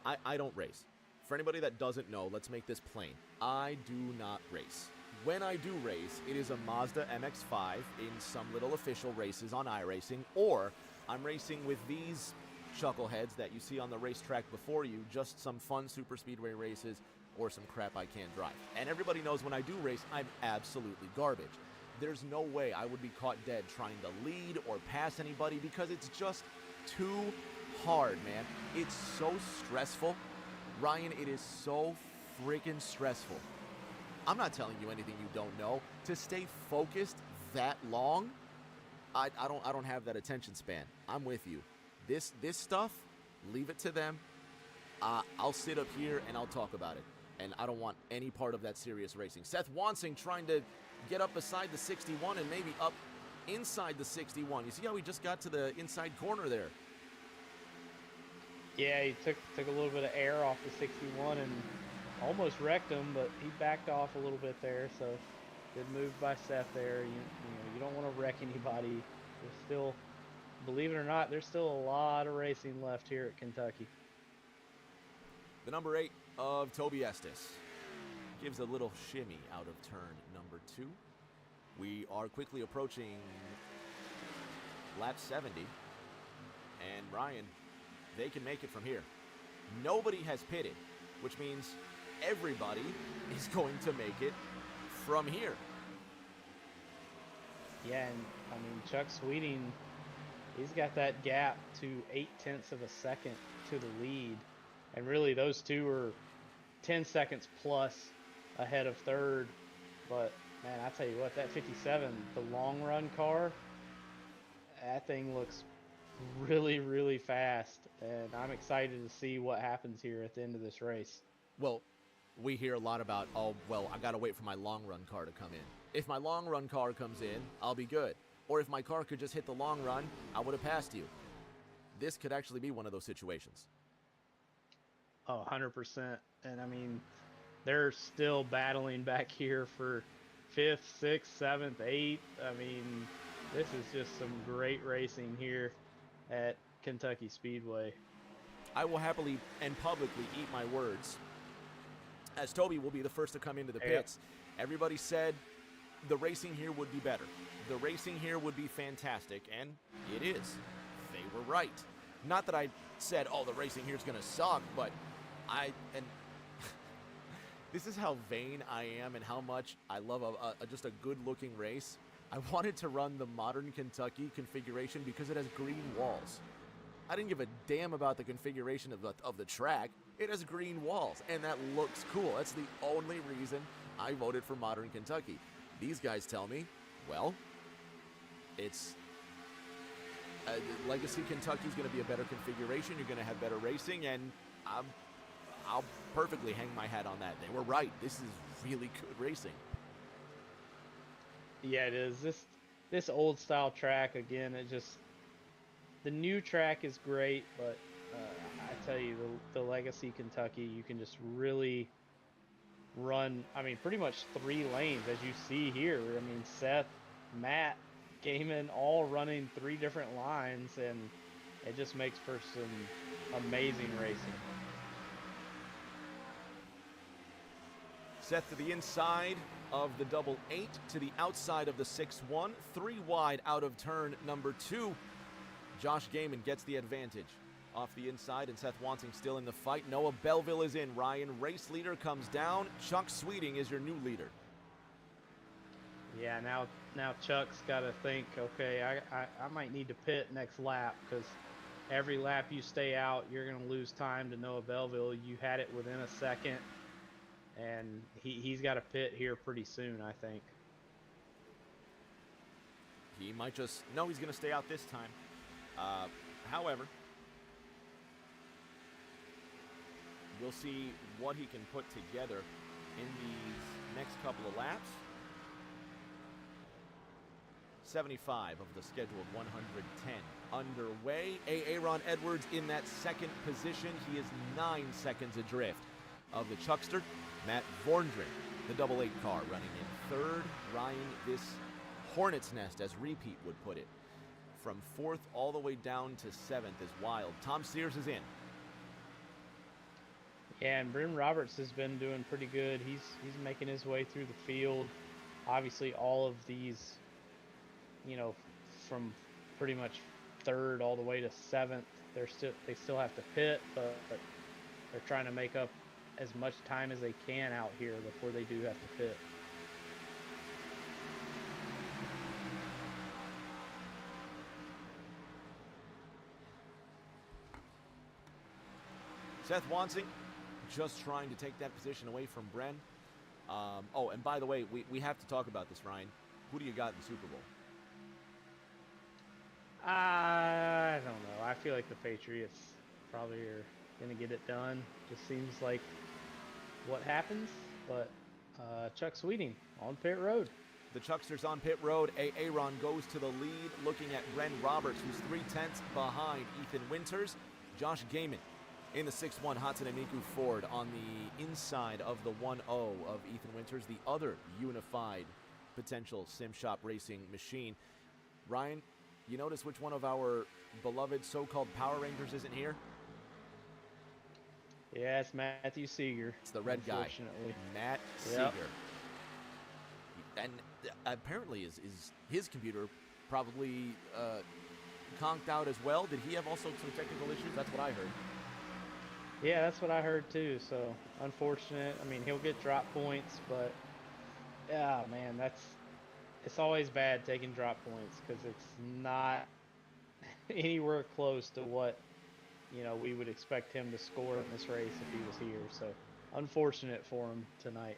I don't race. For anybody that doesn't know, let's make this plain. I do not race. When I do race, it is a Mazda MX-5 in some little official races on iRacing, or I'm racing with these chuckleheads that you see on the racetrack before you, just some fun super speedway races or some crap I can't drive. And everybody knows when I do race, I'm absolutely garbage. There's no way I would be caught dead trying to lead or pass anybody, because it's just too hard, man. It's so stressful. Ryan, it is so freaking stressful. I'm not telling you anything you don't know. To stay focused that long, I don't have that attention span. I'm with you. This stuff, leave it to them. I'll sit up here and I'll talk about it. And I don't want any part of that serious racing. Seth Wansing trying to get up beside the 61 and maybe up inside the 61. You see how he just got to the inside corner there? Yeah, he took a little bit of air off the 61 and almost wrecked him, but he backed off a little bit there, so good move by Seth there. You don't want to wreck anybody. There's still, believe it or not, there's still a lot of racing left here at Kentucky. The number 8 of Toby Estes gives a little shimmy out of turn number 2. We are quickly approaching lap 70, and Ryan, they can make it from here. Nobody has pitted, which means everybody is going to make it from here. Yeah, and I mean, Chuck Sweeting, he's got that gap to 0.8 of a second to the lead. And really, those two are 10 seconds plus ahead of third. But, man, I tell you what, that 57, the long run car, that thing looks really, really fast. And I'm excited to see what happens here at the end of this race. Well, we hear a lot about, oh, well, I got to wait for my long run car to come in. If my long run car comes in, I'll be good. Or if my car could just hit the long run, I would have passed you. This could actually be one of those situations. Oh, 100%. And I mean, they're still battling back here for 5th, 6th, 7th, 8th. I mean, this is just some great racing here at Kentucky Speedway. I will happily and publicly eat my words, as Toby will be the first to come into the pits. Everybody said the racing here would be better. The racing here would be fantastic, and it is. They were right. Not that I said, oh, the racing here is going to suck, but this is how vain I am and how much I love just a good-looking race. I wanted to run the modern Kentucky configuration because it has green walls. I didn't give a damn about the configuration of the track. It has green walls, and that looks cool. That's the only reason I voted for modern Kentucky. These guys tell me, well, it's Legacy Kentucky is going to be a better configuration. You're going to have better racing, and I'll perfectly hang my hat on that. They were right. This is really good racing. Yeah, it is. This old style track, again, the new track is great, but I tell you, the Legacy Kentucky, you can just really run, I mean, pretty much 3 lanes, as you see here. I mean, Seth, Matt, Gaiman, all running 3 different lines, and it just makes for some amazing racing. Seth to the inside of the double 8, to the outside of the 6-1, 3 wide out of turn number 2. Josh Gaiman gets the advantage off the inside, and Seth Wansing still in the fight. Noah Belleville is in. Ryan, race leader, comes down. Chuck Sweeting is your new leader. Yeah, now Chuck's got to think, okay, I might need to pit next lap, because every lap you stay out, you're going to lose time to Noah Belleville. You had it within a second, and he's got to pit here pretty soon, I think. He might just... No, he's going to stay out this time. However, we'll see what he can put together in these next couple of laps. 75 of the scheduled 110 underway. Aaron Edwards in that second position. He is 9 seconds adrift of the Chuckster. Matt Vorndren, the double 8 car, running in third. Ryan, this hornet's nest, as Repeat would put it, from 4th all the way down to 7th is wild. Tom Sears is in. Yeah, and Bryn Roberts has been doing pretty good. He's making his way through the field. Obviously, all of these, you know, from pretty much 3rd all the way to 7th, they still have to pit, but they're trying to make up as much time as they can out here before they do have to pit. Seth Wansing just trying to take that position away from Bren. Oh, and by the way, we have to talk about this, Ryan. Who do you got in the Super Bowl? I don't know. I feel like the Patriots probably are going to get it done. Just seems like what happens. But Chuck Sweeting on pit road. The Chucksters on pit road. Aaron goes to the lead, looking at Bren Roberts, who's 0.3 behind Ethan Winters. Josh Gaiman in the 6-1 Hatsune Miku Ford on the inside of the 1-0 of Ethan Winters, the other unified potential sim shop racing machine. Ryan, you notice which one of our beloved so-called Power Rangers isn't here? Yeah, it's Matthew Seeger. It's the red guy, Matt Seeger. And apparently his computer probably conked out as well. Did he have also some technical issues? That's what I heard. Yeah, that's what I heard too. So unfortunate. I mean, he'll get drop points, but yeah, man, it's always bad taking drop points because it's not anywhere close to what we would expect him to score in this race if he was here. So unfortunate for him tonight.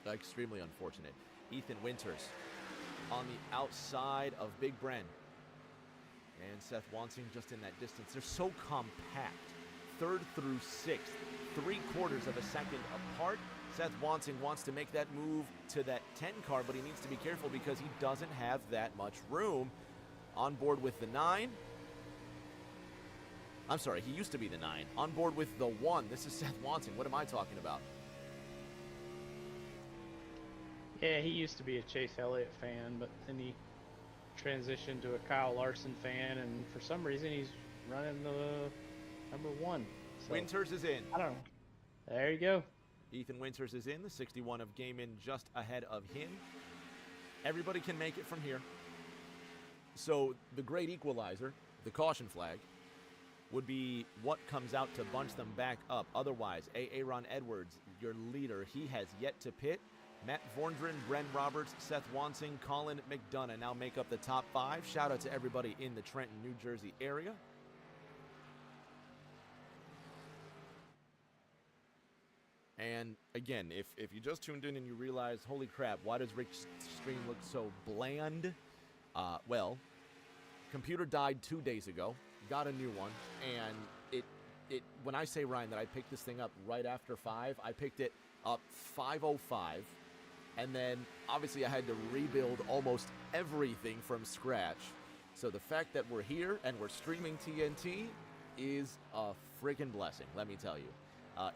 Extremely unfortunate. Ethan Winters on the outside of Big Bren. And Seth Wansing just in that distance. They're so compact. 3rd through 6th, 3/4 of a second apart. Seth Wansing wants to make that move to that 10 car, but he needs to be careful because he doesn't have that much room. On board with the 9. I'm sorry, he used to be the 9. On board with the 1. This is Seth Wansing. What am I talking about? Yeah, he used to be a Chase Elliott fan, but then he transitioned to a Kyle Larson fan, and for some reason he's running the number 1. So, Winters is in. I don't know. There you go. Ethan Winters is in. The 61 of Gaiman just ahead of him. Everybody can make it from here. So the great equalizer, the caution flag, would be what comes out to bunch them back up. Otherwise, Aaron Edwards, your leader, he has yet to pit. Matt Vorndren, Bren Roberts, Seth Wansing, Colin McDonough now make up the top 5. Shout out to everybody in the Trenton, New Jersey area. And again, if you just tuned in and you realize, holy crap, why does Rick's stream look so bland? Well, computer died 2 days ago, got a new one, and it when I say, Ryan, that I picked this thing up right after 5, I picked it up 5:05, and then obviously I had to rebuild almost everything from scratch. So the fact that we're here and we're streaming TNT is a freaking blessing, let me tell you.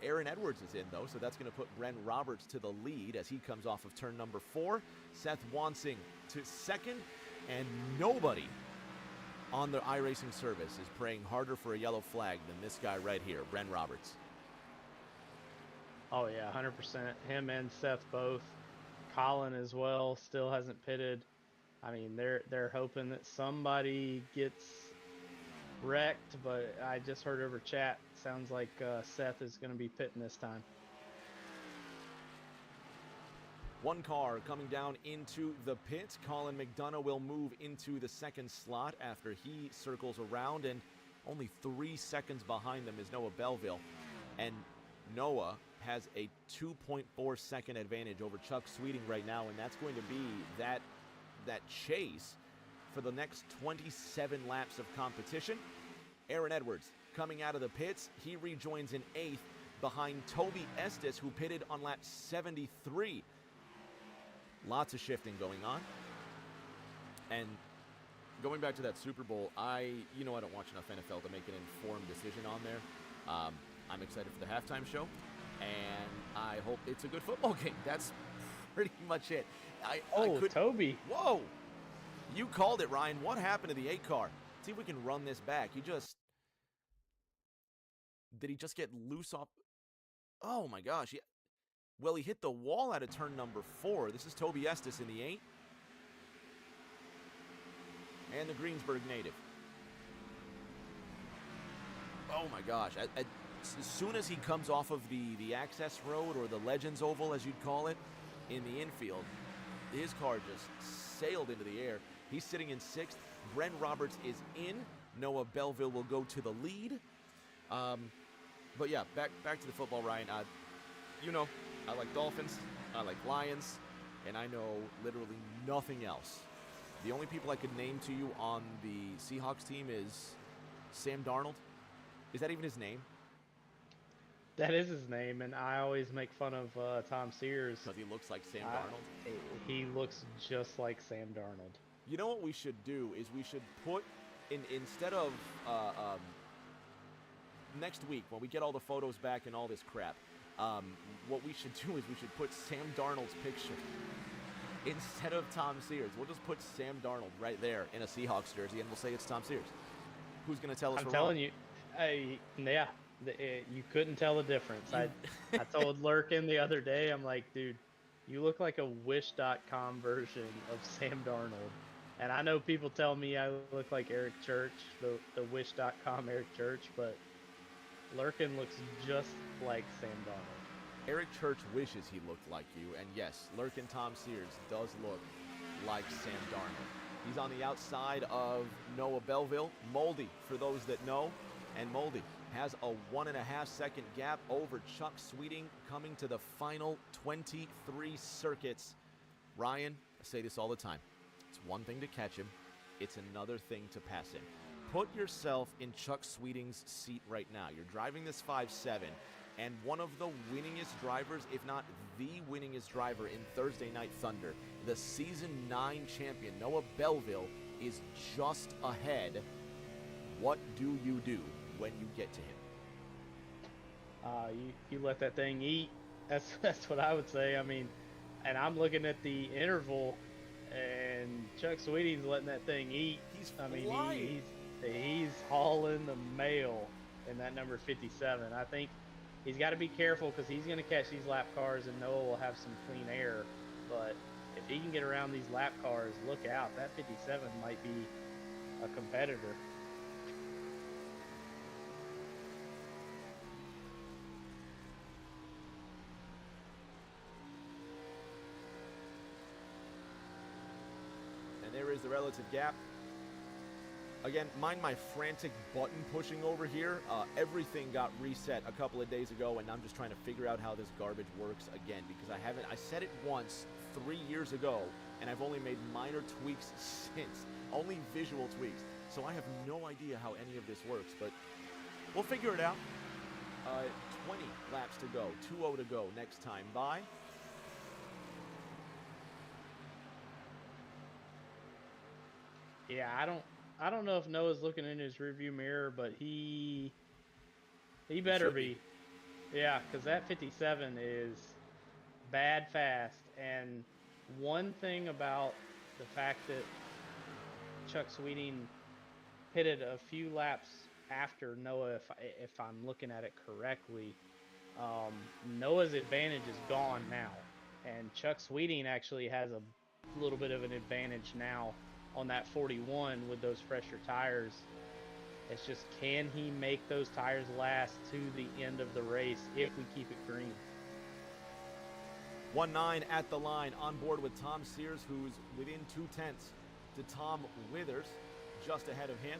Aaron Edwards is in, though, so that's going to put Bren Roberts to the lead as he comes off of turn number 4. Seth Wansing to 2nd, and nobody on the iRacing service is praying harder for a yellow flag than this guy right here, Bren Roberts. Oh, yeah, 100%. Him and Seth both. Colin as well still hasn't pitted. I mean, they're hoping that somebody gets wrecked, but I just heard over chat, sounds like Seth is going to be pitting this time. One car coming down into the pit. Colin McDonough will move into the 2nd slot after he circles around, and only 3 seconds behind them is Noah Belleville. And Noah has a 2.4 second advantage over Chuck Sweeting right now, and that's going to be that chase for the next 27 laps of competition. Aaron Edwards coming out of the pits. He rejoins in 8th behind Toby Estes, who pitted on lap 73. Lots of shifting going on. And going back to that Super Bowl, I don't watch enough NFL to make an informed decision on there. I'm excited for the halftime show, and I hope it's a good football game. That's pretty much it. Toby. Whoa! You called it, Ryan. What happened to the 8 car? See if we can run this back. Did he just get loose off? Oh my gosh. Well, he hit the wall out of turn number 4. This is Toby Estes in the 8. And the Greensburg native. Oh my gosh. As soon as he comes off of the access road, or the Legends Oval as you'd call it, in the infield, his car just sailed into the air. He's sitting in 6th. Bren Roberts is in. Noah Belleville will go to the lead. But yeah, back to the football, Ryan. I like Dolphins, I like Lions, and I know literally nothing else. The only people I could name to you on the Seahawks team is Sam Darnold. Is that even his name? That is his name, and I always make fun of Tom Sears. Because he looks like Sam Darnold? He looks just like Sam Darnold. You know what we should do is we should put, instead of next week when we get all the photos back and all this crap, what we should do is we should put Sam Darnold's picture instead of Tom Sears. We'll just put Sam Darnold right there in a Seahawks jersey, and we'll say it's Tom Sears. Who's going to tell us? I'm telling you, you couldn't tell the difference. I told Lurkin the other day, I'm like, dude, you look like a Wish.com version of Sam Darnold. And I know people tell me I look like Eric Church, the Wish.com Eric Church, but Lurkin looks just like Sam Darnold. Eric Church wishes he looked like you, and yes, Lurkin Tom Sears does look like Sam Darnold. He's on the outside of Noah Belleville. Moldy, for those that know, and Moldy has a 1.5-second gap over Chuck Sweeting coming to the final 23 circuits. Ryan, I say this all the time. It's one thing to catch him. It's another thing to pass him. Put yourself in Chuck Sweeting's seat right now. You're driving this 5.7, and one of the winningest drivers, if not the winningest driver in Thursday Night Thunder, the Season 9 champion, Noah Belleville, is just ahead. What do you do when you get to him? You let that thing eat. That's what I would say. I mean, and I'm looking at the interval, and Chuck Sweeting's letting that thing eat. He's flying. I mean, mean, he's hauling the mail in that number 57. I think he's got to be careful because he's going to catch these lap cars, and Noah will have some clean air. But if he can get around these lap cars, look out. That 57 might be a competitor. And there is the relative gap. Again, mind my frantic button pushing over here. Everything got reset a couple of days ago, and I'm just trying to figure out how this garbage works again, because I set it once 3 years ago, and I've only made minor tweaks since, only visual tweaks. So I have no idea how any of this works, but we'll figure it out. 20 laps to go, 2:0 to go next time by. Yeah, I don't know if Noah's looking in his rearview mirror, but he better be. Yeah, because that 57 is bad fast. And one thing about the fact that Chuck Sweeting pitted a few laps after Noah, if I'm looking at it correctly, Noah's advantage is gone now, and Chuck Sweeting actually has a little bit of an advantage now on that 41 with those fresher tires. It's just, can he make those tires last to the end of the race if we keep it green? 1-9 at the line, on board with Tom Sears, who's within 0.2 to Tom Withers, just ahead of him.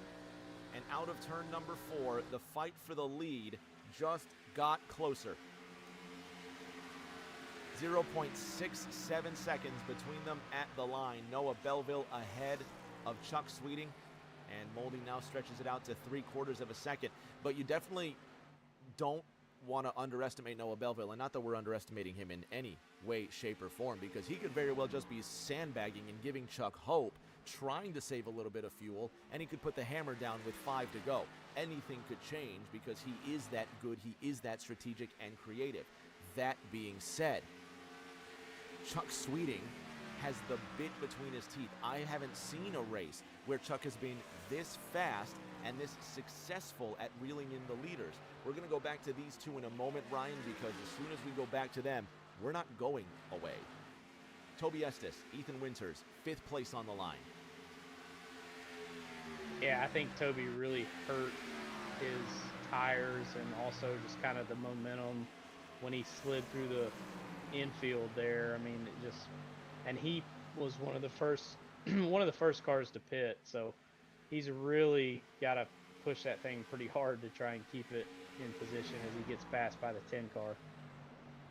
And out of turn number 4, the fight for the lead just got closer. 0.67 seconds between them at the line. Noah Belleville ahead of Chuck Sweeting, and Moldy now stretches it out to 3/4 of a second. But you definitely don't want to underestimate Noah Belleville, and not that we're underestimating him in any way, shape, or form, because he could very well just be sandbagging and giving Chuck hope, trying to save a little bit of fuel, and he could put the hammer down with 5 to go. Anything could change because he is that good, he is that strategic and creative. That being said, Chuck Sweeting has the bit between his teeth. I haven't seen a race where Chuck has been this fast and this successful at reeling in the leaders. We're going to go back to these two in a moment, Ryan, because as soon as we go back to them, we're not going away. Toby Estes, Ethan Winters, 5th place on the line. Yeah, I think Toby really hurt his tires and also just kind of the momentum when he slid through the infield there. I mean, it just, and he was one of the first cars to pit, so he's really got to push that thing pretty hard to try and keep it in position as he gets passed by the 10 car.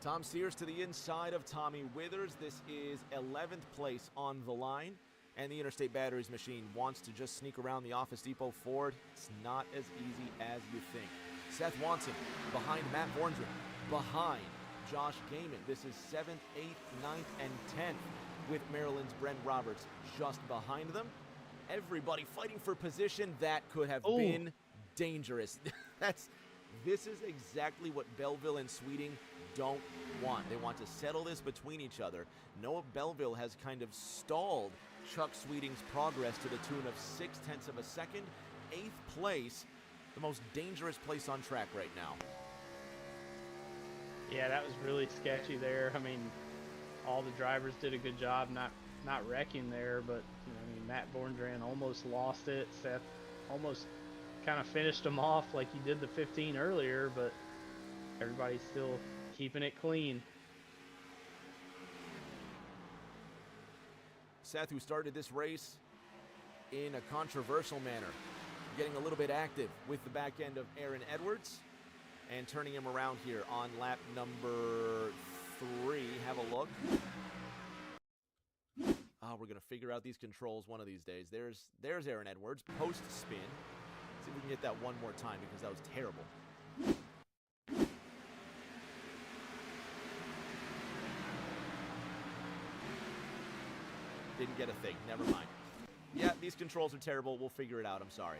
Tom Sears to the inside of Tommy Withers. This is 11th place on the line, and the Interstate Batteries machine wants to just sneak around the Office Depot Ford. It's not as easy as you think. Seth Watson behind Matt Bornsen, behind Josh Gaiman. This is 7th, 8th, 9th, and 10th, with Maryland's Brent Roberts just behind them. Everybody fighting for position. That could have been dangerous. This is exactly what Belleville and Sweeting don't want. They want to settle this between each other. Noah Belleville has kind of stalled Chuck Sweeting's progress to the tune of 0.6 of a second. 8th place, the most dangerous place on track right now. Yeah, that was really sketchy there. I mean, all the drivers did a good job not wrecking there, but I mean, Matt Borndran almost lost it. Seth almost kind of finished him off like he did the 15 earlier, but everybody's still keeping it clean. Seth, who started this race in a controversial manner, getting a little bit active with the back end of Aaron Edwards and turning him around here on lap number 3. Have a look. We're going to figure out these controls one of these days. There's Aaron Edwards, post spin. See if we can get that one more time because that was terrible. Didn't get a thing. Never mind. Yeah, these controls are terrible. We'll figure it out. I'm sorry.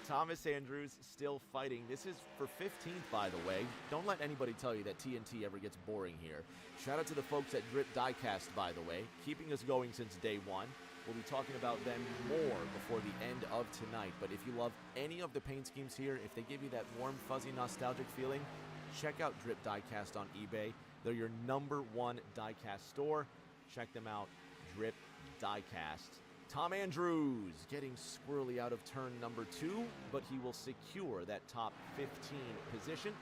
Thomas Andrews still fighting. This is for 15th, by the way. Don't let anybody tell you that TNT ever gets boring here. Shout out to the folks at Drip Diecast, by the way, keeping us going since day one. We'll be talking about them more before the end of tonight. But if you love any of the paint schemes here, if they give you that warm, fuzzy, nostalgic feeling, check out Drip Diecast on eBay. They're your #1 diecast store. Check them out, Drip Diecast. Tom Andrews getting squirrely out of turn number 2, but he will secure that top 15 position.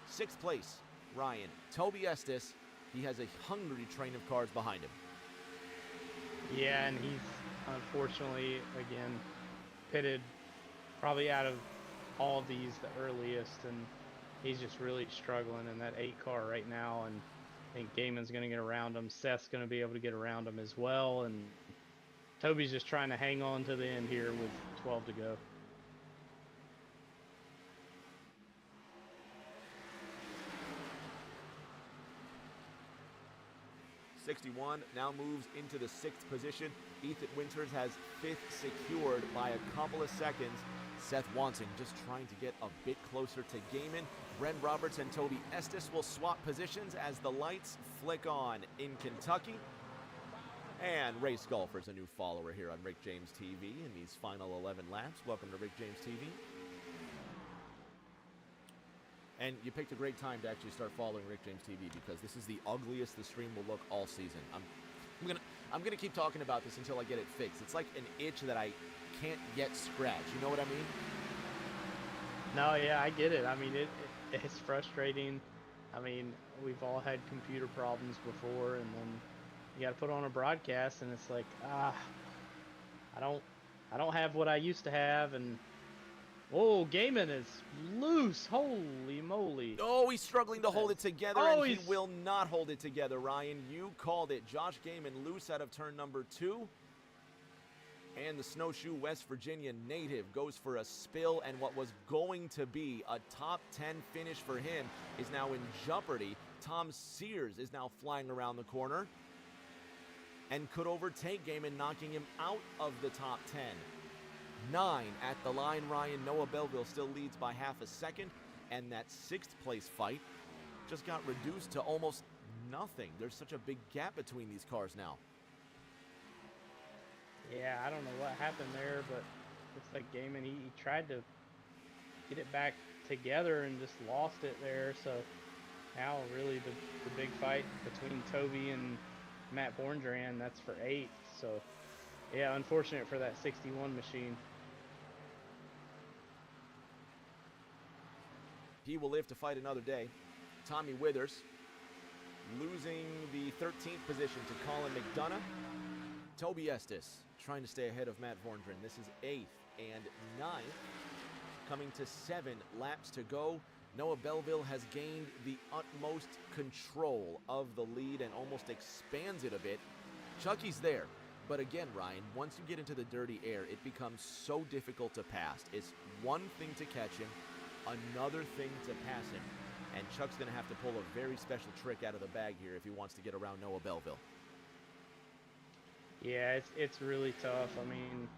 6th place, Ryan. Toby Estes, he has a hungry train of cars behind him. Yeah, and he's unfortunately, again, pitted probably out of all of these the earliest, and he's just really struggling in that 8 car right now, and I think Gaiman's going to get around him. Seth's going to be able to get around him as well, and Toby's just trying to hang on to the end here with 12 to go. '61 now moves into the 6th position. Ethan Winters has 5th secured by a couple of seconds. Seth Wansing just trying to get a bit closer to Gaiman. Ren Roberts and Toby Estes will swap positions as the lights flick on in Kentucky. And Race Golfer's a new follower here on Rick James TV in these final 11 laps. Welcome to Rick James TV. And you picked a great time to actually start following Rick James TV because this is the ugliest the stream will look all season. I'm gonna keep talking about this until I get it fixed. It's like an itch that I can't yet scratch. You know what I mean? No, yeah, I get it. I mean, it's frustrating. I mean, we've all had computer problems before, and then you got to put on a broadcast, and it's like, I don't have what I used to have, and whoa, Gaiman is loose. Holy moly! Oh, he's struggling to hold it together, Oh, and he will not hold it together. Ryan, you called it. Josh Gaiman loose out of turn number 2. And the Snowshoe West Virginia native goes for a spill, and what was going to be a top 10 finish for him is now in jeopardy. Tom Sears is now flying around the corner and could overtake Gaiman, knocking him out of the top 10. 9 at the line, Ryan. Noah Belleville still leads by half a second, and that 6th place fight just got reduced to almost nothing. There's such a big gap between these cars now. Yeah, I don't know what happened there, but it's like Gaiman, he tried to get it back together and just lost it there. So now really the big fight between Toby and Matt Borndran, that's for 8th. So yeah, unfortunate for that 61 machine. He will live to fight another day. Tommy Withers losing the 13th position to Colin McDonough. Toby Estes trying to stay ahead of Matt Borndran. This is 8th and 9th. Coming to 7 laps to go. Noah Belleville has gained the utmost control of the lead and almost expands it a bit. Chucky's there. But again, Ryan, once you get into the dirty air, it becomes so difficult to pass. It's one thing to catch him, another thing to pass him. And Chuck's going to have to pull a very special trick out of the bag here if he wants to get around Noah Belleville. Yeah, it's really tough. I mean,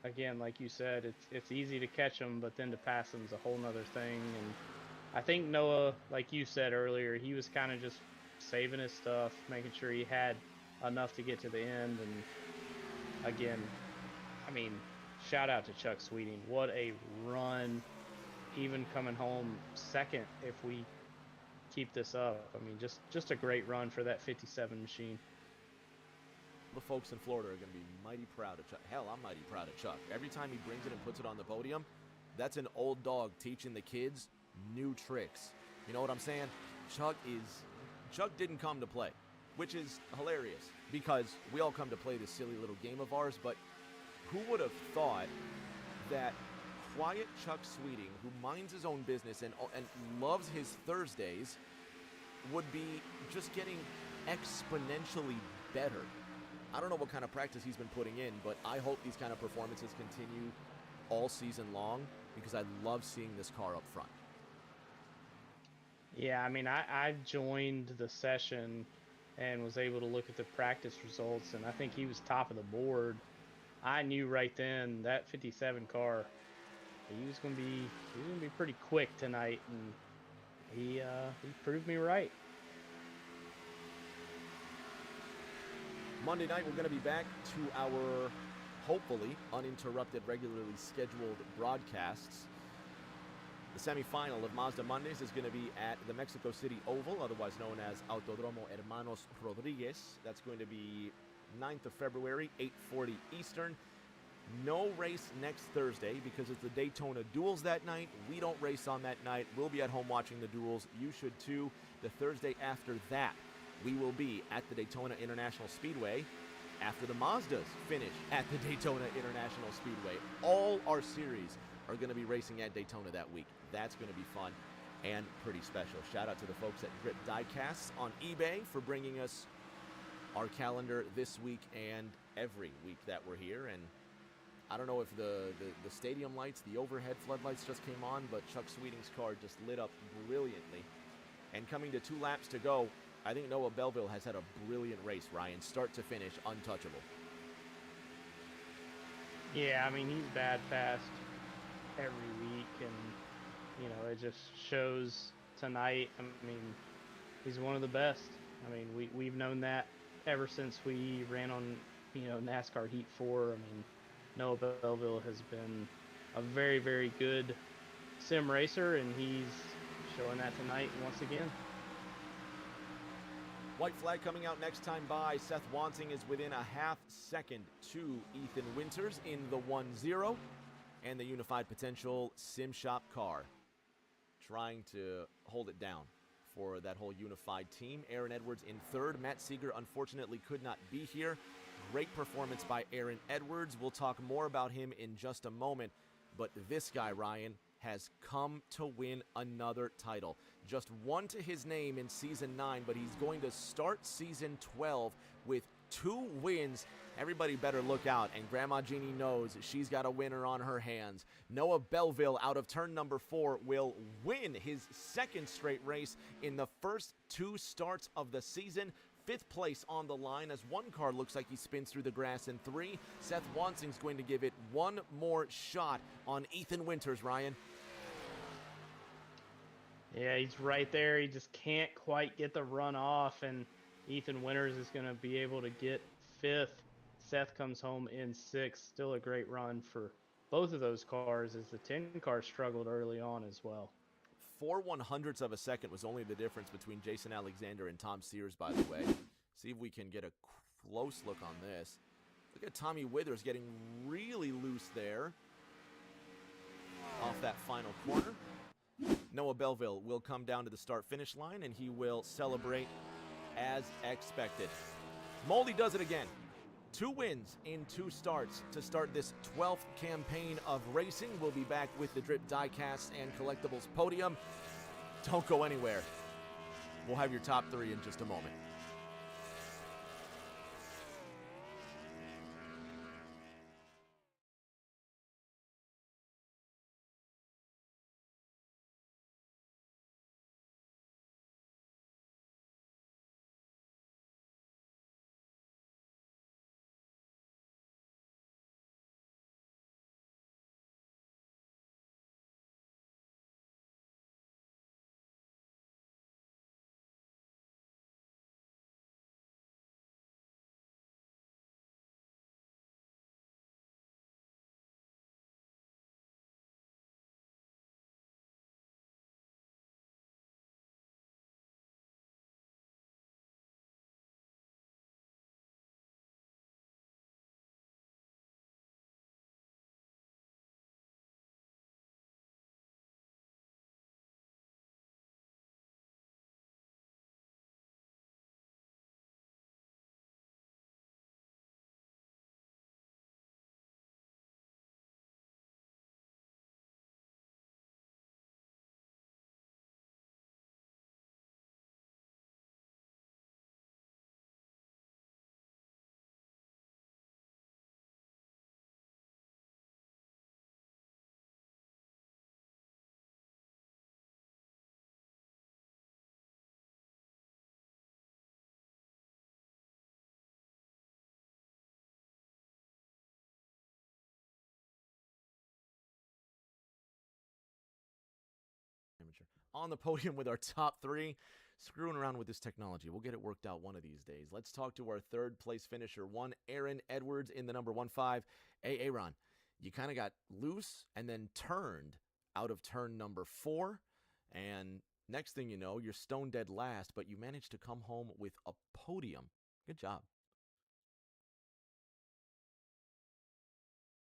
again, like you said, it's easy to catch him, but then to pass him is a whole nother thing. And I think Noah, like you said earlier, he was kind of just saving his stuff, making sure he had enough to get to the end. And again, I mean, shout out to Chuck Sweeting. What a run, even coming home second if we keep this up. I mean, just a great run for that 57 machine. the folks in Florida are going to be mighty proud of Chuck. Hell, I'm mighty proud of Chuck. Every time he brings it and puts it on the podium, that's an old dog teaching the kids new tricks. You know what I'm saying? Chuck didn't come to play, which is hilarious because we all come to play this silly little game of ours, but who would have thought that quiet Chuck Sweeting, who minds his own business and loves his Thursdays, would be just getting exponentially better. I don't know what kind of practice he's been putting in, but I hope these kind of performances continue all season long because I love seeing this car up front. Yeah, I mean, I joined the session and was able to look at the practice results, and I think he was top of the board. I knew right then that 57 car, he was gonna be pretty quick tonight, and he proved me right. Monday night, we're going to be back to our, hopefully, uninterrupted, regularly scheduled broadcasts. The semifinal of Mazda Mondays is going to be at the Mexico City Oval, otherwise known as Autodromo Hermanos Rodriguez. That's going to be 9th of February, 8:40 Eastern. No race next Thursday because it's the Daytona Duels that night. We don't race on that night. We'll be at home watching the duels. You should too. The Thursday after that, we will be at the Daytona International Speedway after the Mazdas finish at the Daytona International Speedway. All our series are going to be racing at Daytona that week. That's going to be fun and pretty special. Shout out to the folks at Grip Diecasts on eBay for bringing us our calendar this week and every week that we're here. And I don't know if the stadium lights, the overhead floodlights just came on, but Chuck Sweeting's car just lit up brilliantly. And coming to 2 laps to go, I think Noah Belleville has had a brilliant race, Ryan, start to finish, untouchable. Yeah, I mean, he's bad fast every week, and, you know, it just shows tonight. I mean, he's one of the best. I mean, we've known that ever since we ran on, you know, NASCAR Heat 4. I mean, Noah Belleville has been a very, very good sim racer, and he's showing that tonight once again. White flag coming out next time by. Seth Wansing is within a half second to Ethan Winters in the 1-0. And the Unified Potential Sim Shop car trying to hold it down for that whole unified team. Aaron Edwards in third. Matt Seeger unfortunately could not be here. Great performance by Aaron Edwards. We'll talk more about him in just a moment. But this guy, Ryan, has come to win another title. Just one to his name in Season 9, but he's going to start Season 12 with 2 wins. Everybody better look out, and Grandma Jeannie knows she's got a winner on her hands. Noah Belleville, out of turn number 4, will win his 2nd straight race in the first 2 starts of the season. 5th place on the line as one car looks like he spins through the grass in 3. Seth Wansing's going to give it one more shot on Ethan Winters, Ryan. Yeah, he's right there. He just can't quite get the run off, and Ethan Winters is going to be able to get 5th. Seth comes home in 6th. Still a great run for both of those cars as the 10 car struggled early on as well. 4/100ths of a second was only the difference between Jason Alexander and Tom Sears, by the way. See if we can get a close look on this. Look at Tommy Withers getting really loose there off that final corner. Noah Belleville will come down to the start-finish line, and he will celebrate as expected. Moldy does it again. 2 wins in 2 starts to start this 12th campaign of racing. We'll be back with the Drip Diecast and Collectibles podium. Don't go anywhere. We'll have your top 3 in just a moment. finisher. On the podium with our top 3. Screwing around with this technology. We'll get it worked out one of these days. Let's talk to our third place finisher, one Aaron Edwards in the number 1-5. Hey, Aaron, you kind of got loose and then turned out of turn number 4. And next thing you know, you're stone dead last, but you managed to come home with a podium. Good job.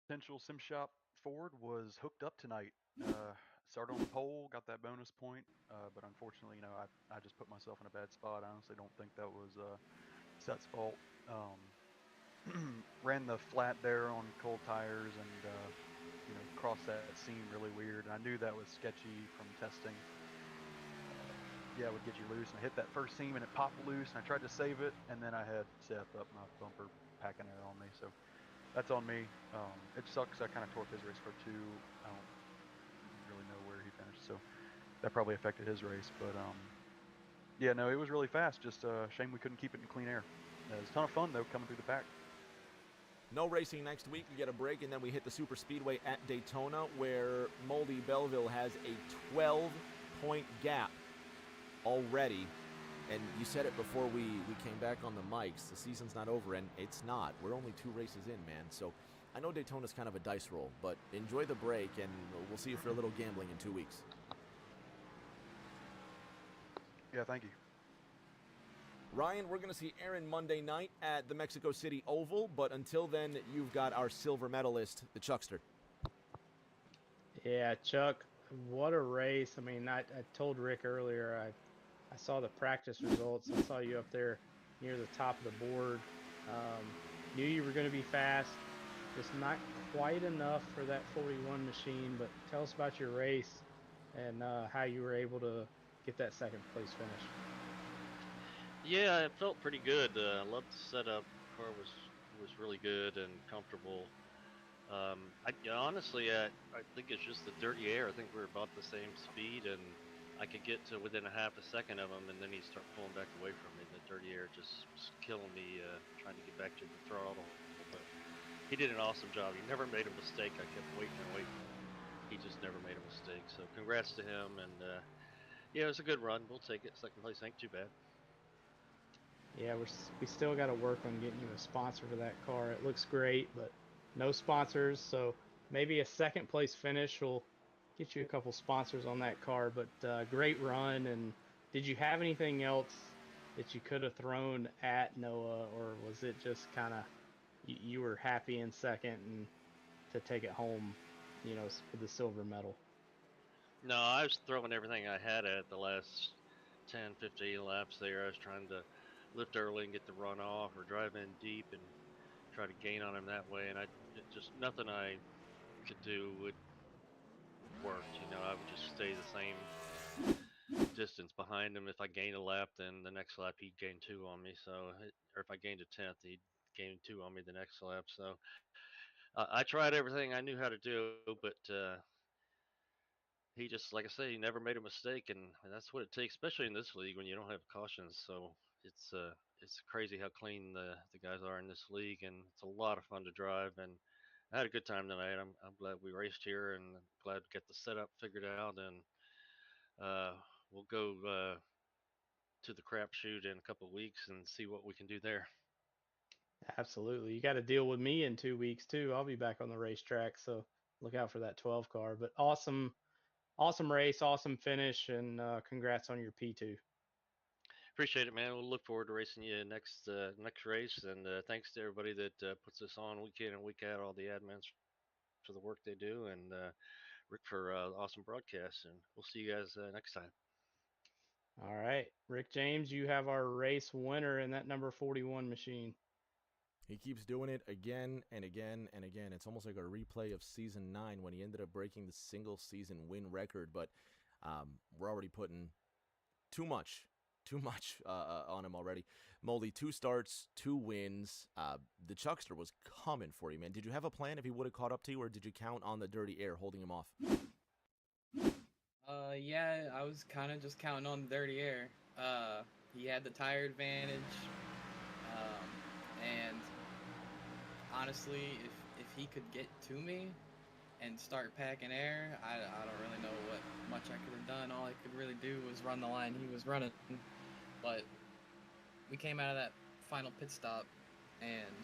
Potential Sim Shop Ford was hooked up tonight. Started on the pole, got that bonus point, but unfortunately, I just put myself in a bad spot. I honestly don't think that was Set's fault. Ran the flat there on cold tires and crossed that seam really weird. And I knew that was sketchy from testing. Yeah, it would get you loose. And I hit that first seam and it popped loose. And I tried to save it, and then I had Seth up my bumper packing it on me. So that's on me. It sucks. I kind of tore up his race car too. I don't really know where he finished, so that probably affected his race. But yeah, no, it was really fast. Just shame we couldn't keep it in clean air. It was a ton of fun though, coming through the pack. No racing next week. We get a break, and then we hit the Super Speedway at Daytona, where Moldy Belleville has a 12-point gap already. And you said it before we came back on the mics. The season's not over, and it's not. We're only 2 races in, man. So I know Daytona's kind of a dice roll, but enjoy the break, and we'll see you for a little gambling in 2 weeks. Yeah, thank you. Ryan, we're going to see Aaron Monday night at the Mexico City Oval, but until then, you've got our silver medalist, the Chuckster. Yeah, Chuck, what a race. I mean, I told Rick earlier, I saw the practice results. I saw you up there near the top of the board. Knew you were going to be fast. Just not quite enough for that 41 machine, but tell us about your race and how you were able to get that second place finish. Yeah, it felt pretty good. I loved the setup. The car was really good and comfortable. Honestly, I think it's just the dirty air. I think we were about the same speed, and I could get to within a half a second of him, and then he'd start pulling back away from me. The dirty air just was killing me, trying to get back to the throttle. But he did an awesome job. He never made a mistake. I kept waiting and waiting. He just never made a mistake. So congrats to him. And yeah, it was a good run. We'll take it. Second place ain't too bad. Yeah, we still got to work on getting you a sponsor for that car. It looks great, but no sponsors. So maybe a second place finish will get you a couple sponsors on that car. But great run. And did you have anything else that you could have thrown at Noah, or was it just kind of you were happy in second and to take it home, with the silver medal? No, I was throwing everything I had at the last 10, 15 laps there. I was trying to lift early and get the run off, or drive in deep and try to gain on him that way. And just nothing I could do would work. I would just stay the same distance behind him. If I gained a lap, then the next lap he'd gain 2 on me. Or if I gained a tenth, he'd gain 2 on me the next lap. So I tried everything I knew how to do, but he just, like I say, he never made a mistake, and that's what it takes, especially in this league when you don't have cautions. So it's crazy how clean the guys are in this league, and it's a lot of fun to drive. And I had a good time tonight. I'm glad we raced here, and glad to get the setup figured out. And we'll go to the crapshoot in a couple of weeks and see what we can do there. Absolutely. You got to deal with me in 2 weeks too. I'll be back on the racetrack, so look out for that 12 car. But awesome, awesome race, awesome finish, and congrats on your P2. Appreciate it, man. We'll look forward to racing you next race. And thanks to everybody that puts this on week in and week out, all the admins for the work they do, and Rick for awesome broadcasts. And we'll see you guys next time. All right, Rick James, you have our race winner in that number 41 machine. He keeps doing it again and again and again. It's almost like a replay of season 9 when he ended up breaking the single season win record. But we're already putting too much on him already. Moldy, 2 starts, 2 wins. The Chuckster was coming for you, man. Did you have a plan if he would have caught up to you, or did you count on the dirty air holding him off? Yeah, I was kind of just counting on the dirty air. He had the tire advantage, and honestly, if he could get to me, and start packing air, I don't really know what much I could have done. All I could really do was run the line he was running. But we came out of that final pit stop, and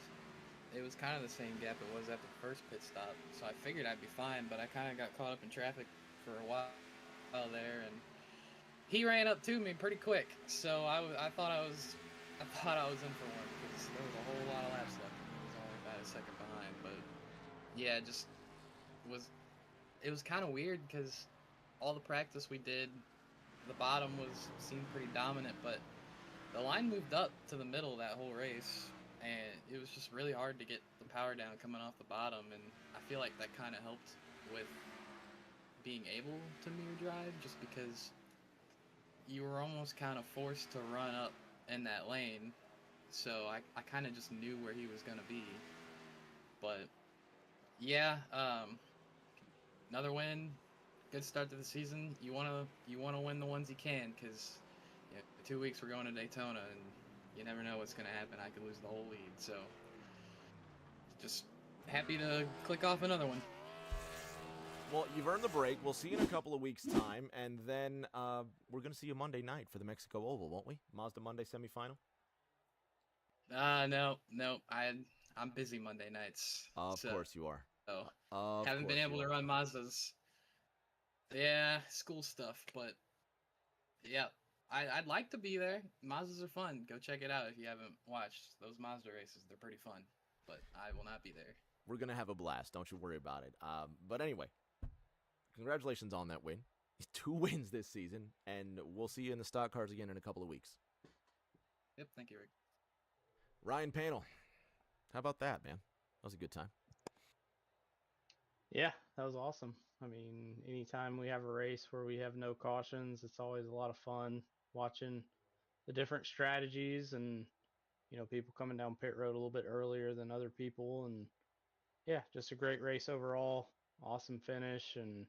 it was kind of the same gap it was at the first pit stop. So I figured I'd be fine, but I kind of got caught up in traffic for a while there, and he ran up to me pretty quick. So I thought I was in for one because there was a whole lot of laps left, and he was only about a second behind. But yeah, it was kind of weird because all the practice we did, the bottom seemed pretty dominant, but the line moved up to the middle that whole race, and it was just really hard to get the power down coming off the bottom, and I feel like that kind of helped with being able to mirror drive, just because you were almost kind of forced to run up in that lane, so I kind of just knew where he was going to be. But yeah, another win, good start to the season. You wanna win the ones you can, because in 2 weeks we're going to Daytona, and you never know what's gonna happen. I could lose the whole lead, so just happy to click off another one. Well, you've earned the break. We'll see you in a couple of weeks' time, and then we're going to see you Monday night for the Mexico Oval, won't we? Mazda Monday semifinal? No. I'm busy Monday nights. Of course you are. So Of haven't been course able you to are. run Mazdas. Yeah, school stuff, but yeah, I'd like to be there. Mazdas are fun. Go check it out if you haven't watched those Mazda races. They're pretty fun, but I will not be there. We're going to have a blast. Don't you worry about it. But anyway, congratulations on that win. 2 wins this season, and we'll see you in the stock cars again in a couple of weeks. Yep, thank you, Rick. Ryan Panel, how about that, man? That was a good time. Yeah, that was awesome. I mean, anytime we have a race where we have no cautions, it's always a lot of fun watching the different strategies and, people coming down pit road a little bit earlier than other people. And yeah, just a great race overall. Awesome finish, and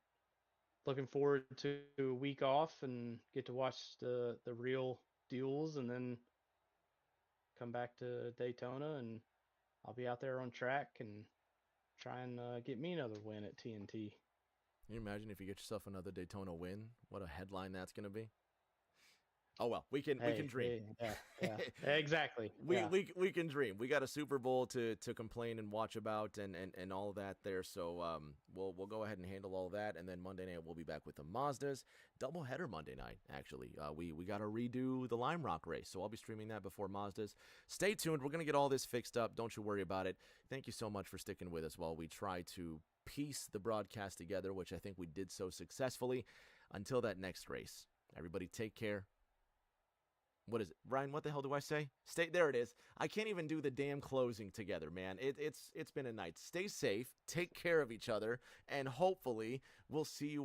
looking forward to a week off and get to watch the real duels, and then come back to Daytona, and I'll be out there on track and try and get me another win at TNT. Can you imagine if you get yourself another Daytona win? What a headline that's going to be. Oh well, we can dream. Yeah, exactly. We can dream. We got a Super Bowl to complain and watch about and all of that there. So we'll go ahead and handle all that, and then Monday night we'll be back with the Mazdas. Doubleheader Monday night, actually. We got to redo the Lime Rock race, so I'll be streaming that before Mazdas. Stay tuned. We're gonna get all this fixed up. Don't you worry about it. Thank you so much for sticking with us while we try to piece the broadcast together, which I think we did so successfully. Until that next race, everybody take care. What is it? Ryan, what the hell do I say? There it is. I can't even do the damn closing together, man. It's been a night. Stay safe, take care of each other, and hopefully we'll see you